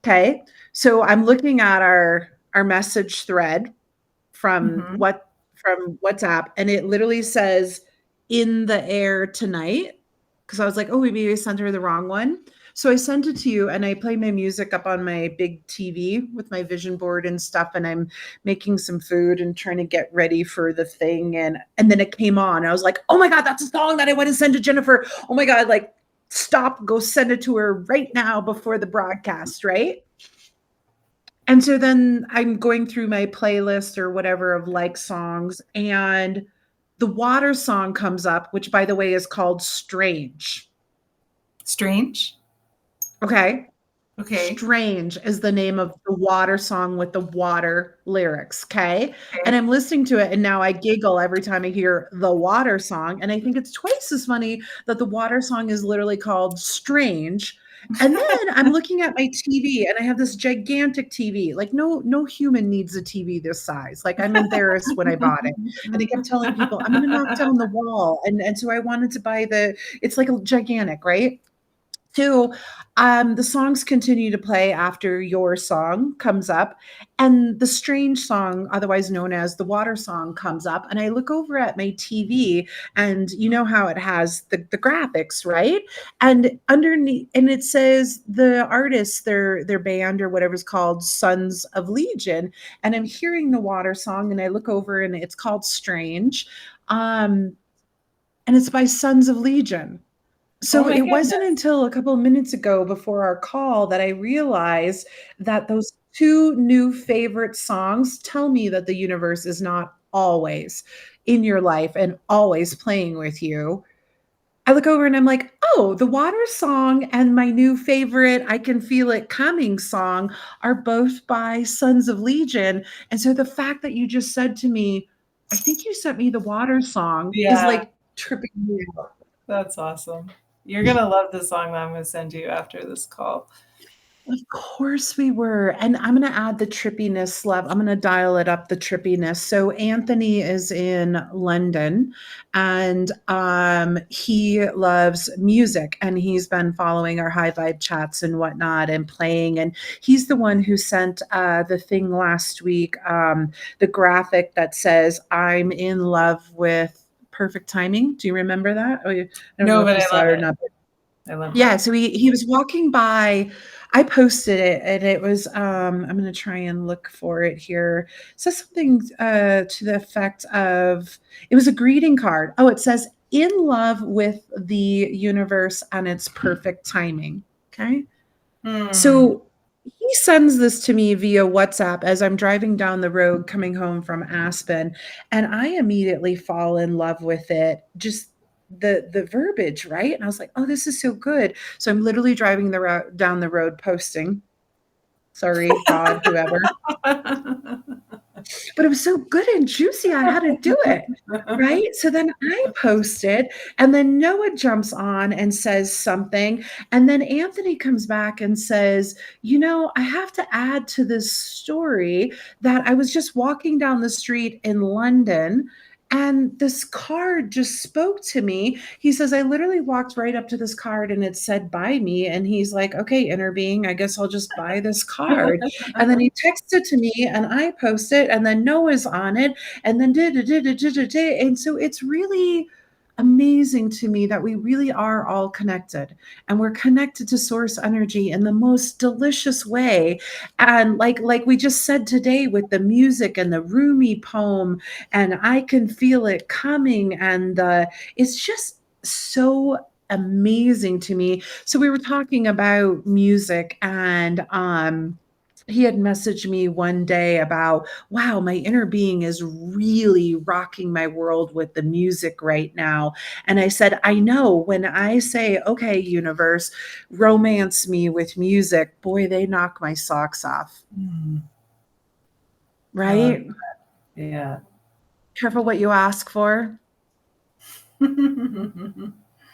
Okay. So I'm looking at our message thread Hmm. from WhatsApp, and it literally says in the air tonight. Because I was like, oh, maybe I sent her the wrong one. So I sent it to you, and I play my music up on my big TV with my vision board and stuff, and I'm making some food and trying to get ready for the thing. And then it came on. I was like, oh my God, that's a song that I want to send to Jennifer. Oh my God, like stop, go send it to her right now before the broadcast, right? And so then I'm going through my playlist or whatever of like songs, and the Water song comes up, which by the way is called Strange. Strange. Okay. Okay. Strange is the name of the Water song with the water lyrics. Okay. And Okay. I'm listening to it, and now I giggle every time I hear the Water song. And I think it's twice as funny that the Water song is literally called Strange. And then I'm looking at my TV, and I have this gigantic TV. Like no human needs a TV this size. Like I'm embarrassed when I bought it. And I kept telling people, I'm gonna knock down the wall. And so I wanted to buy it's like a gigantic, right? Two, the songs continue to play after your song comes up, and the Strange song, otherwise known as the Water song, comes up. And I look over at my TV, and you know how it has the graphics, right? And underneath, and it says the artist, their band or whatever's called Sons of Legion. And I'm hearing the Water song, and I look over, and it's called Strange. Um, and it's by Sons of Legion. Oh So my it wasn't goodness. until a couple of minutes ago before our call that I realized that those 2 new favorite songs tell me that the universe is not always in your life and always playing with you. I look over and I'm like, "Oh, the Water song and my new favorite I Can Feel It Coming song are both by Sons of Legion." And so the fact that you just said to me, "I think you sent me the Water song," is Yeah, like tripping me out. that's awesome. You're gonna love the song that I'm gonna send you after this call. Of course we were, and I'm gonna add the trippiness level. I'm gonna dial it up, the trippiness. So Anthony is in London, and, he loves music, and he's been following our high vibe chats and whatnot and playing, and he's the one who sent, the thing last week, the graphic that says, "I'm in love with perfect timing." Do you remember that? Oh, I don't know No, if but you I saw love it or it. not. I love Yeah, that. so he was walking by. I posted it, and it was, I'm gonna try and look for it here. It says something, to the effect of it was a greeting card. Oh, it says, "In love with the universe and its perfect timing." Okay? Hmm. So he sends this to me via WhatsApp as I'm driving down the road coming home from Aspen, and I immediately fall in love with it. Just the verbiage, right? And I was like, "Oh, this is so good." So I'm literally driving down the road posting. Sorry, God, whoever. But it was so good and juicy, I had to do it, right? So then I posted, and then Noah jumps on and says something, and then Anthony comes back and says, "You know, I have to add to this story that I was just walking down the street in London, and this card just spoke to me." He says, "I literally walked right up to this card and it said, 'Buy me.'" And he's like, "Okay, inner being, I guess I'll just buy this card." And then he texts it to me, and I post it, and then Noah's on it, and then da da da da da da da. And so it's really amazing to me that we really are all connected, and we're connected to source energy in the most delicious way. And like we just said today with the music and the Rumi poem, and I can feel it coming, and it's just so amazing to me. So we were talking about music, and he had messaged me one day about, "Wow, my inner being is really rocking my world with the music right now." And I said, "I know when I say, 'Okay, universe, romance me with music,' boy, they knock my socks off." Hmm. I love Right? that. Yeah. Careful what you ask for.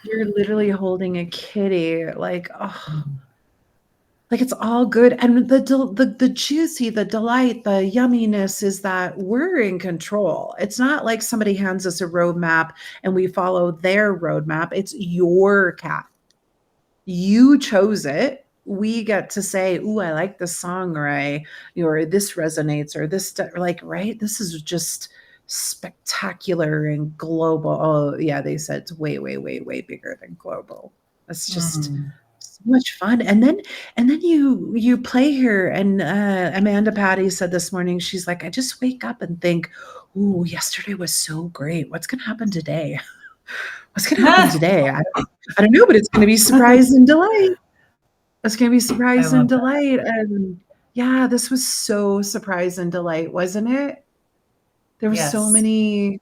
You're literally holding a kitty, like, oh, like it's all good. And the juicy, the delight, the yumminess is that we're in control. It's not like somebody hands us a roadmap and we follow their roadmap. It's your cat. You chose it. We get to say, "Ooh, I like this song," or this resonates, or this, like, right? This is just spectacular and global. Oh, yeah, they said it's way, way, way, way bigger than global. It's just Mm. so much fun. And then you play here, and Amanda Patty said this morning, she's like, I just wake up and think, "Ooh, yesterday was so great. What's gonna happen today? What's gonna happen today? I don't know, but it's gonna be surprise and delight. It's gonna be I surprise and love that. delight." And yeah, this was so surprise and delight, wasn't it? There were so Yes. many More to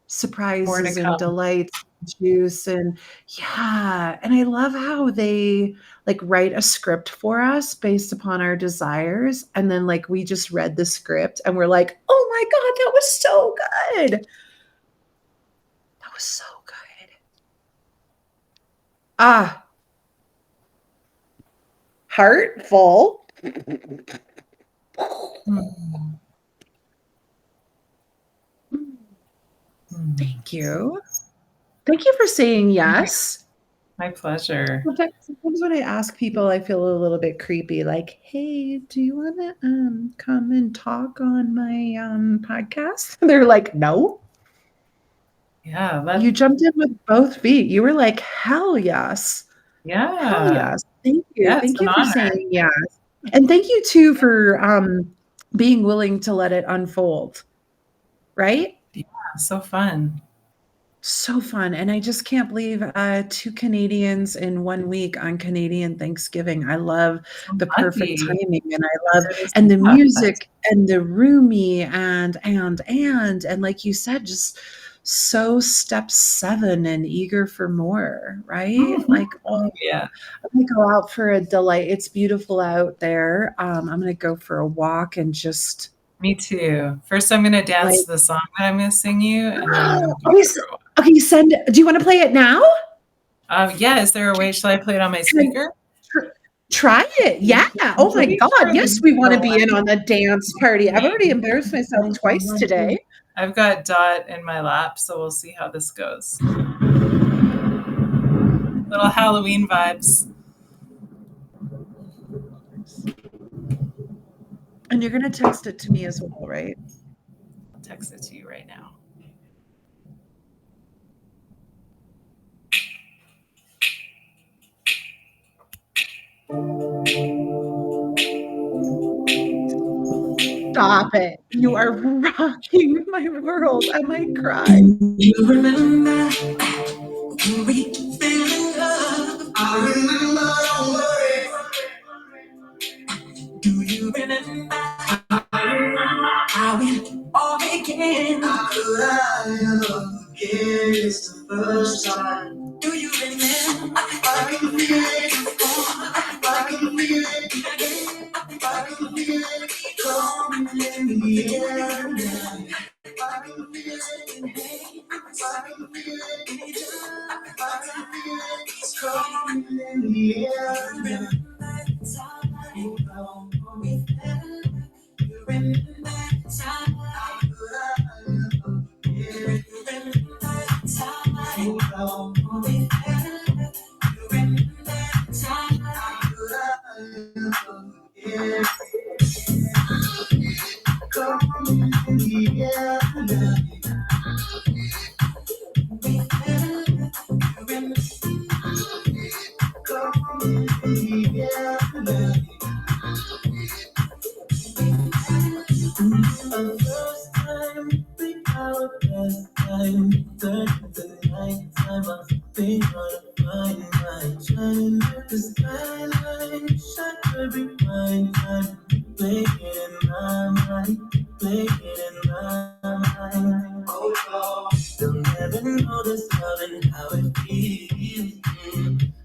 surprises and come. delights, juice, and yeah, and I love how they, like, write a script for us based upon our desires, and then, like, we just read the script and we're like, "Oh my god, that was so good. That was so good." Ah, heart full. Mm. Mm. Thank you. Thank you for saying My yes. my pleasure. Sometimes when I ask people, I feel a little bit creepy, like, "Hey, do you wanna, come and talk on my, podcast?" They're like, "No." Yeah, You that jumped in with both feet. You were like, "Hell yes. Hell yeah. yes. Thank you. Yeah, it's Thank an you for honor. saying yes." And thank you too for, being willing to let it unfold, right? Yeah, so fun. So fun, and I just can't believe, 2 Canadians in 1 week on Canadian Thanksgiving. I love So the perfect lucky. timing, and I love, It is and the yeah, that's music and the roomy, and like you said, just so step 7 and eager for more, right? Mhm. Like, oh, Oh, yeah. I'm gonna go out for a delight. It's beautiful out there. I'm gonna go for a walk and just, Me too. First, I'm gonna dance like, to the song that I'm gonna sing you, and then I'm gonna go okay, for a walk. okay, do you wanna play it now? Yeah, is there a way should I play it on my Can speaker? Tr Try it, yeah. I'm Oh my pretty god, sure yes, this we is the wanna be in one on the dance party. I've already embarrassed myself twice thing. today. I've got Dot in my lap, so we'll see how this goes. Little Halloween vibes. And you're gonna text it to me as well, right? I'll text it to you right now. Stop it. You are rocking my world. I might cry. Do you remember when we fell in love? I remember, don't worry. Do you remember how it all began? How could I ever forget it's the first time? Do you remember? I can feel it. I can feel it. I can feel it coming in the air now. I can feel it in hate. I can feel it in each other. I can feel it. It's coming in the air now. You know we fell. You remember time. How could I ever forget? You remember time. You know we fell. You remember time. How could I ever forget? Coming in the air now. We fell. You remember coming in the air now. The first time we our best time, the night time I think on my mind, shining like the skyline, shine every fine time, play it in my mind, play it in my mind. Oh, oh. They'll never know this love and how it feels.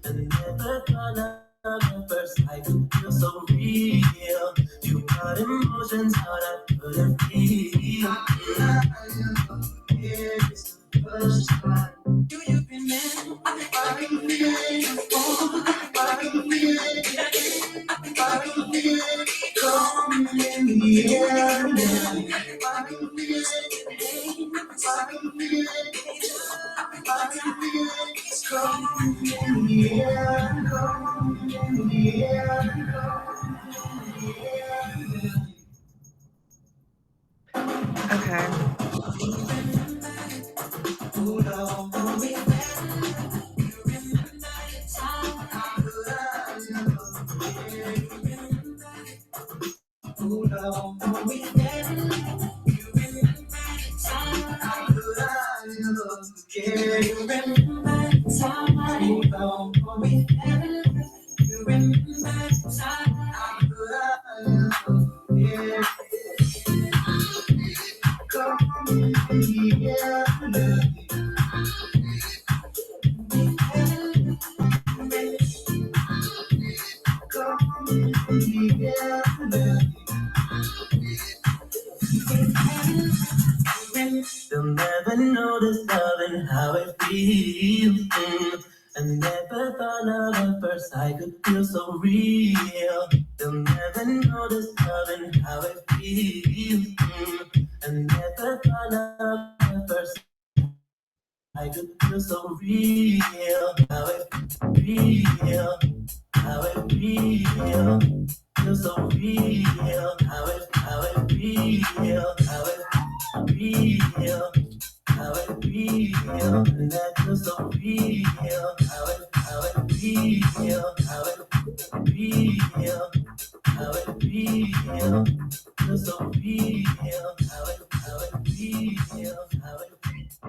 And never gonna the first sight feel so real. You got emotions out I couldn't feel. It's the first time. Do you Okay. They'll never know this love and how it feels. I never thought love at first I could feel so real. They'll never know this love and how it feels. I never thought love at first I could feel so real. How it real. How it real. Feel so real. How it real. How it real. How it real, and that feels so real. How it real, how it real, how it real, feels so real. How it real, how it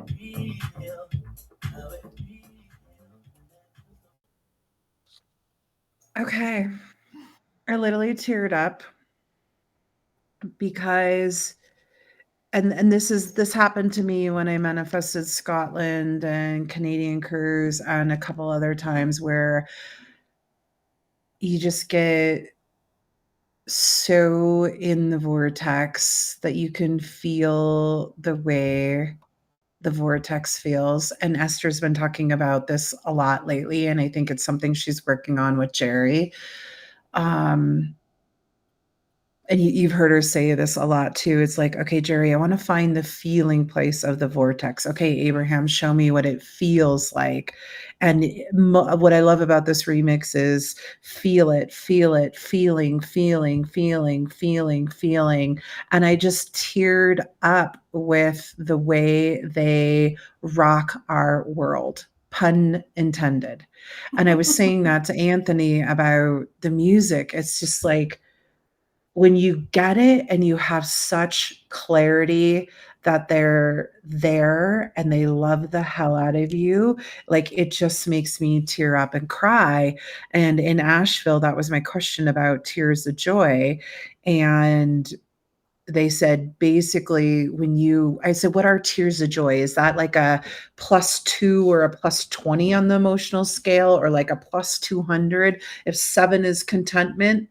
real, how it real. Okay. I literally teared up because and this happened to me when I manifested Scotland and Canadian cruise and a couple other times where you just get so in the vortex that you can feel the way the vortex feels. And Esther's been talking about this a lot lately, and I think it's something she's working on with Jerry. Um, and you've heard her say this a lot too. It's like, okay, Jerry, I want to find the feeling place of the vortex. Okay, Abraham, show me what it feels like. And what I love about this remix is feel it, feeling, feeling, feeling, feeling, feeling. And I just teared up with the way they rock our world, pun intended. And I was saying that to Anthony about the music. It's just like, when you get it and you have such clarity that they're there and they love the hell out of you, like, it just makes me tear up and cry. And in Asheville, that was my question about tears of joy. And they said, basically, I said, what are tears of joy? Is that like a +2 or a +20 on the emotional scale, or like a +200? If 7 is contentment,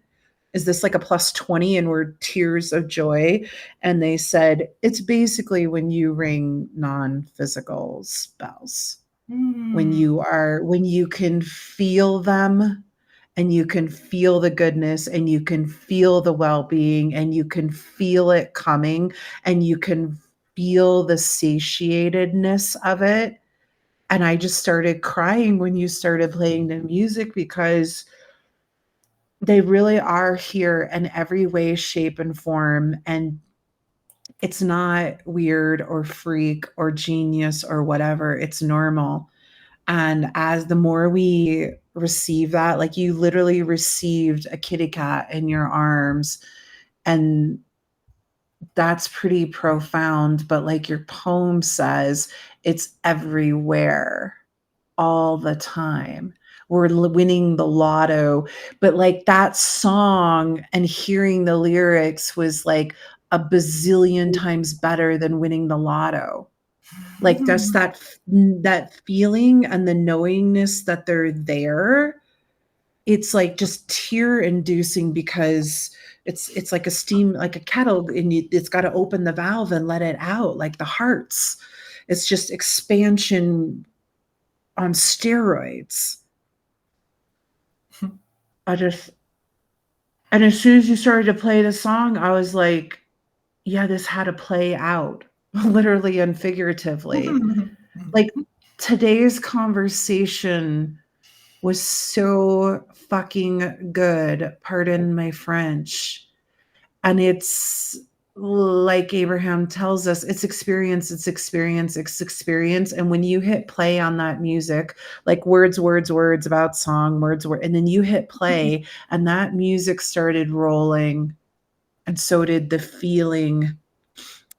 is this like a +20 and we're tears of joy? And they said, it's basically when you ring non-physical spells. When you can feel them and you can feel the goodness and you can feel the well-being and you can feel it coming and you can feel the satiatedness of it. And I just started crying when you started playing the music, because they really are here in every way, shape, and form. And it's not weird or freak or genius or whatever. It's normal. And as the more we receive that, like, you literally received a kitty cat in your arms, and that's pretty profound. But like your poem says, it's everywhere all the time. We're winning the lotto. But like that song and hearing the lyrics was like a bazillion times better than winning the lotto. Like, just that feeling and the knowingness that they're there, it's like just tear inducing, because it's like a steam, like a kettle, and it's got to open the valve and let it out, like the hearts. It's just expansion on steroids. I just and as soon as you started to play the song, I was like, yeah, this had to play out, literally and figuratively. Like, today's conversation was so fucking good, pardon my French. And it's like Abraham tells us, it's experience, it's experience, it's experience. And when you hit play on that music, like words, words, words about song, words, and then you hit play and that music started rolling, and so did the feeling.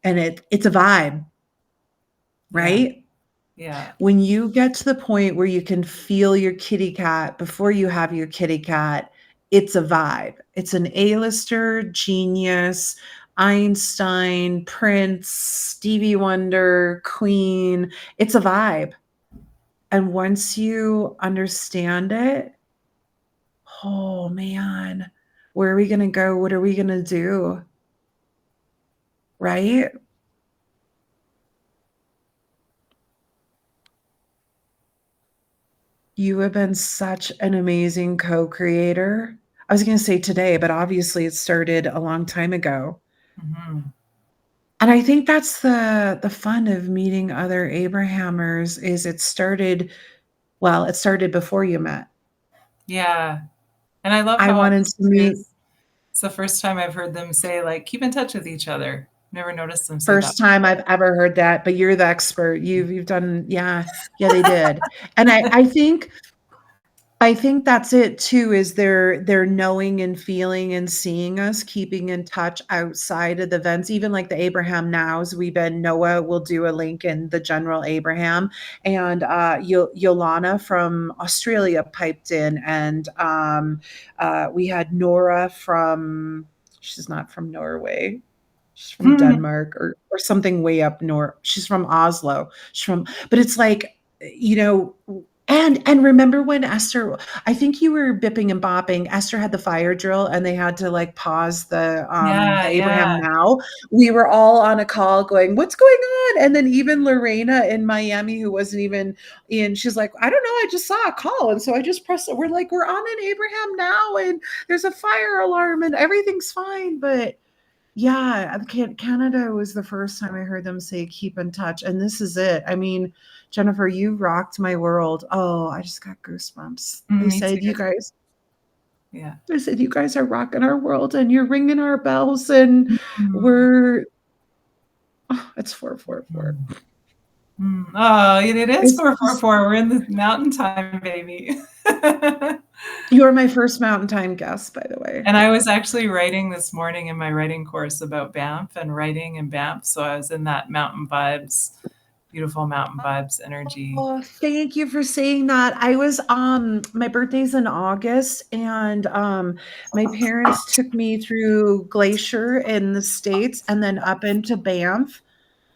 And it's a vibe, right? Yeah. When you get to the point where you can feel your kitty cat before you have your kitty cat, it's a vibe. It's an A-lister, genius, Einstein, Prince, Stevie Wonder, Queen. It's a vibe. And once you understand it, oh man, where are we going to go? What are we going to do? Right? You have been such an amazing co-creator. I was going to say today, but obviously it started a long time ago. Mm-hmm. And I think that's the fun of meeting other Abrahamers is it started before you met. Yeah. And I love I how wanted to meet it's the first time I've heard them say, like, keep in touch with each other. Never noticed them say that. First time I've ever heard that, but you're the expert. You've done, yeah, they did. And I think that's it too, is they're knowing and feeling and seeing us, keeping in touch outside of the events, even like the Abraham Nows. Noah will do a link in the general Abraham, and Yolana from Australia piped in, and we had Nora she's not from Norway. She's from Denmark or something way up north. She's from Oslo. But it's like, and remember when Esther, I think you were bipping and bopping. Esther had the fire drill and they had to like pause the Abraham Now. We were all on a call going, what's going on? And then even Lorena in Miami, who wasn't even in, she's like, I don't know, I just saw a call. And so I just pressed it. We're like, we're on an Abraham Now and there's a fire alarm and everything's fine. But yeah, Canada was the first time I heard them say keep in touch. And this is it. I mean, Jennifer, you rocked my world. Oh, I just got goosebumps. They said you guys are rocking our world and you're ringing our bells and it's 444. Oh, it is 444. We're in the mountain time, baby. You are my first mountain time guest, by the way. And I was actually writing this morning in my writing course about Banff and writing in Banff. So I was in that mountain vibes, beautiful mountain vibes energy. Oh, thank you for saying that. I was my birthday's in August, and my parents took me through Glacier in the States and then up into Banff.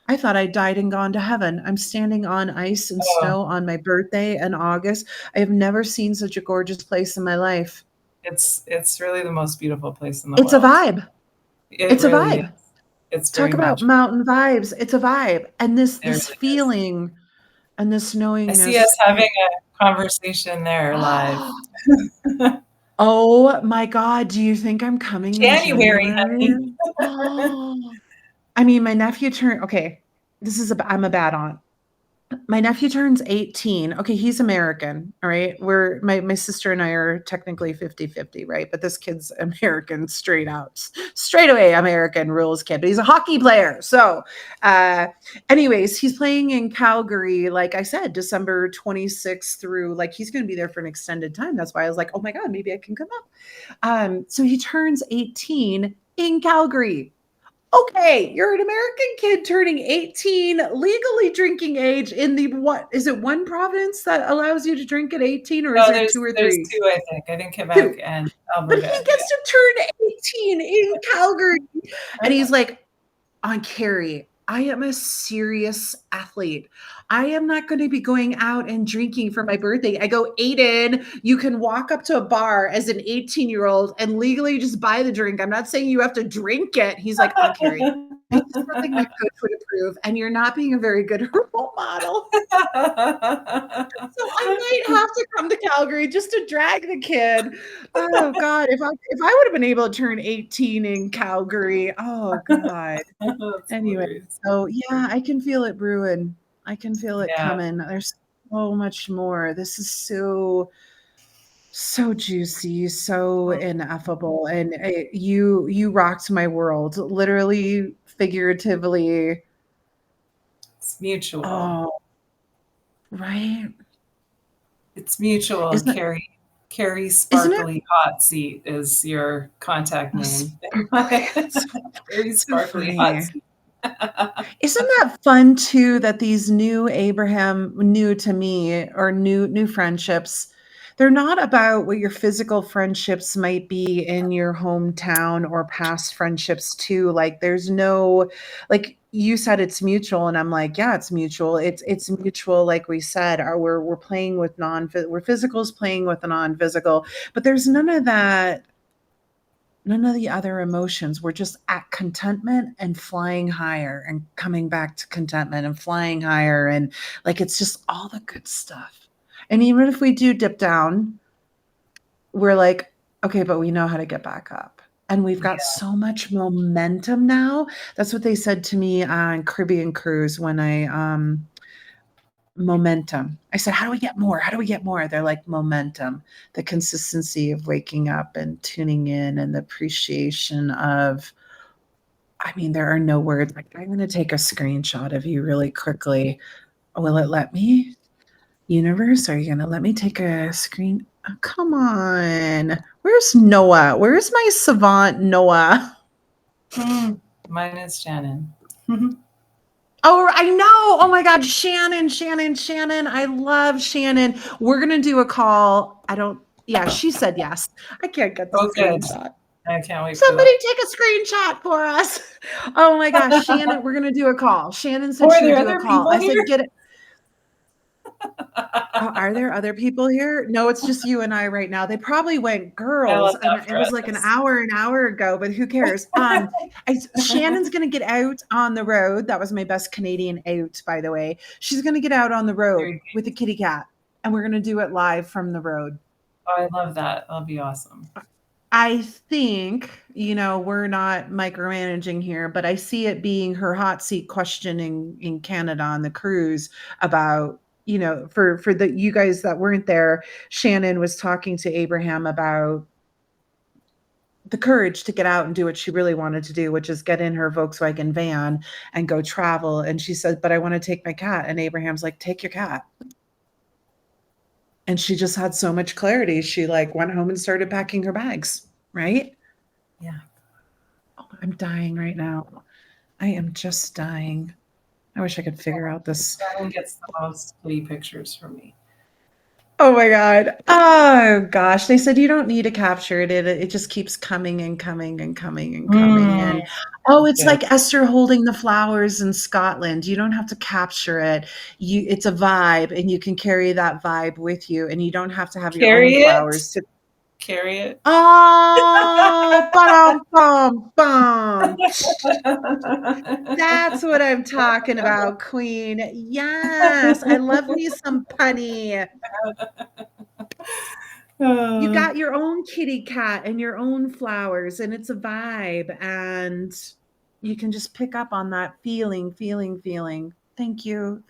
I thought I died and gone to heaven. I'm standing on ice and snow on my birthday in August. I have never seen such a gorgeous place in my life. It's really the most beautiful place in the world. It's a vibe. It's a vibe. It's talk about magical. Mountain vibes. It's a vibe. And this feeling and this knowingness. I see us having a conversation there live. Oh my God. Do you think I'm coming January? I mean, my nephew okay, I'm a bad aunt. My nephew turns 18. Okay, he's American, all right? My sister and I are technically 50-50, right? But this kid's American straight away American rules kid, but he's a hockey player. So anyways, he's playing in Calgary, like I said, December 26th through, like he's going to be there for an extended time. That's why I was like, oh my God, maybe I can come up. So he turns 18 in Calgary. Okay, you're an American kid turning 18, legally drinking age in is it one province that allows you to drink at 18 or is there two or three? There's two, I think. I think Quebec and Alberta. But he gets to turn 18 in Calgary. And he's like, on Carrie, I am a serious athlete. I am not going to be going out and drinking for my birthday. I go, Aiden, you can walk up to a bar as an 18-year-old and legally just buy the drink. I'm not saying you have to drink it. He's like, oh, Carrie, This is something my coach would approve, and you're not being a very good role model. So I might have to come to Calgary just to drag the kid. Oh god, if I would have been able to turn 18 in Calgary, oh god. That's Anyway, hilarious. so yeah, I can feel it brewing. I can feel it Yeah. coming. There's so much more. This is so juicy, so ineffable, and you rocked my world, literally, figuratively. It's mutual. Oh, right? It's mutual. Isn't it? Carrie Isn't it? Sparkly Hot Seat is your contact Oh, name. that's Carrie so Sparkly Hot funny. Seat. Isn't that fun too that these new Abraham new to me or new friendships, they're not about what your physical friendships might be in your hometown or past friendships too. Like there's no like you said it's mutual and I'm like, yeah, it's mutual. It's mutual like we said. We're playing with we're physicals playing with a non-physical, but there's none of the other emotions. We're just at contentment and flying higher and coming back to contentment and flying higher. And like, it's just all the good stuff. And even if we do dip down, we're like, okay, but we know how to get back up. And we've got Yeah. so much momentum now. That's what they said to me on Caribbean Cruise when momentum. I said, how do we get more? How do we get more? They're like, momentum, the consistency of waking up and tuning in and the appreciation of, I mean, there are no words. Like, I'm going to take a screenshot of you really quickly. Will it let me? Universe, are you going to let me take a screen? Oh, come on. Where's Noah? Where's my savant Noah? Mine is Shannon. Oh, I know. Oh my God. Shannon. I love Shannon. We're going to do a call. Yeah, she said yes. I can't get the screenshot. I can't wait. Somebody take a screenshot for us. Oh my gosh, Shannon, we're going to do a call. Shannon said she would do a call. I said, get it. Oh, are there other people here? No, it's just you and I right now. They probably went girls, and it was like an hour ago, but who cares? Shannon's gonna get out on the road. That was my best Canadian out, by the way. She's gonna get out on the road with a kitty cat, and we're gonna do it live from the road. Oh, I love that. That'll be awesome. I think, we're not micromanaging here, but I see it being her hot seat question in Canada on the cruise about, for the you guys that weren't there, Shannon was talking to Abraham about the courage to get out and do what she really wanted to do, which is get in her Volkswagen van and go travel. And she said, but I want to take my cat. And Abraham's like, take your cat. And she just had so much clarity. She went home and started packing her bags, right? Yeah. Oh, I'm dying right now. I am just dying. I wish I could figure out this. Shannon gets the most pretty pictures from me. Oh my God. Oh gosh. They said you don't need to capture it. It just keeps coming and coming and coming and coming. And it's like Esther holding the flowers in Scotland. You don't have to capture it. It's a vibe, and you can carry that vibe with you, and you don't have to have your own flowers to carry it. Oh, bum, bum. That's what I'm talking about, Queen. Yes, I love me some punny. You got your own kitty cat and your own flowers, and it's a vibe, and you can just pick up on that feeling. Thank you.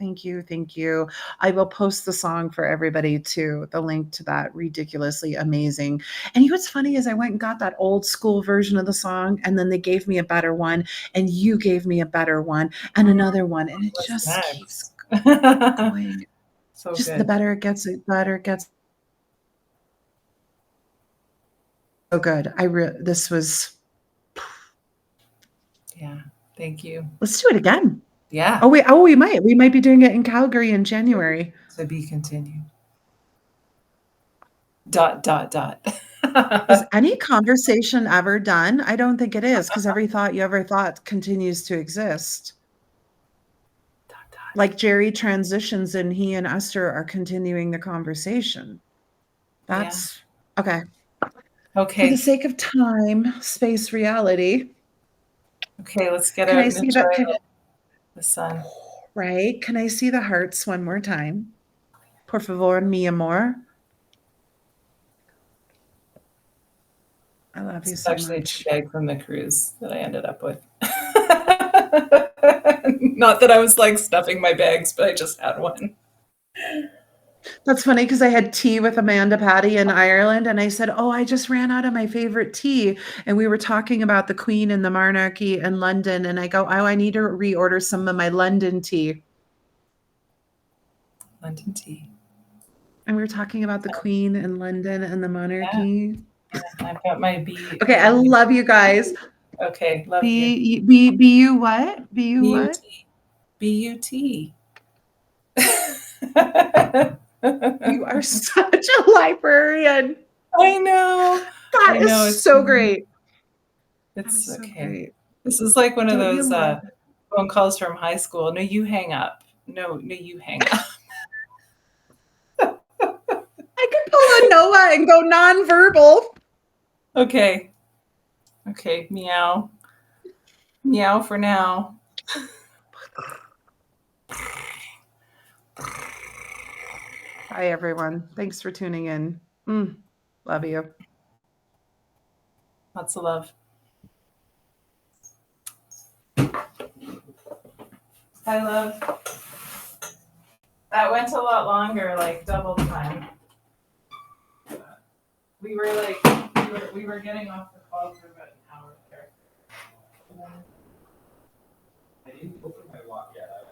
I will post the song for everybody too, the link to that. Ridiculously amazing. And you know what's funny is I went and got that old school version of the song, and then they gave me a better one, and you gave me a better one, and another one, and it just keeps going. So just good. The better it gets, the better it gets. So good. This was. Yeah. Thank you. Let's do it again. Yeah. Oh, we might. We might be doing it in Calgary in January. To be continued. ... Is any conversation ever done? I don't think it is, because every thought you ever thought continues to exist. ... Like Jerry transitions and he and Esther are continuing the conversation. That's okay. Okay. For the sake of time, space, reality. Okay, let's get Can out I and see that? enjoy the sun. Right? Can I see the hearts one more time? Por favor, mi amor. I love you It's so actually a tea much. bag from the cruise that I ended up with. Not that I was like stuffing my bags, but I just had one. That's funny because I had tea with Amanda Patty in Ireland, and I said, "Oh, I just ran out of my favorite tea." And we were talking about the Queen and the monarchy in London, and I go, "Oh, I need to reorder some of my London tea." London tea. And we were talking about the Queen and London and the Yeah, monarchy. I've got my B. Okay, I love you guys. Okay, love you. Be you what? Be you what? B-U-T. B-U-T. You are such a librarian. I know. That I is know. so great. That It's is so okay. great. This is like one of Don't you those love it? phone calls from high school. No, you hang up. No, you hang up. I could pull a Noah and go nonverbal. Okay. Okay. Meow. Meow for now. Bye, everyone. Thanks for tuning in. Love you. Lots of love. Hi, love. That went a lot longer, like double time. We were like, we were getting off the call for about an hour there. I didn't go for my walk yet.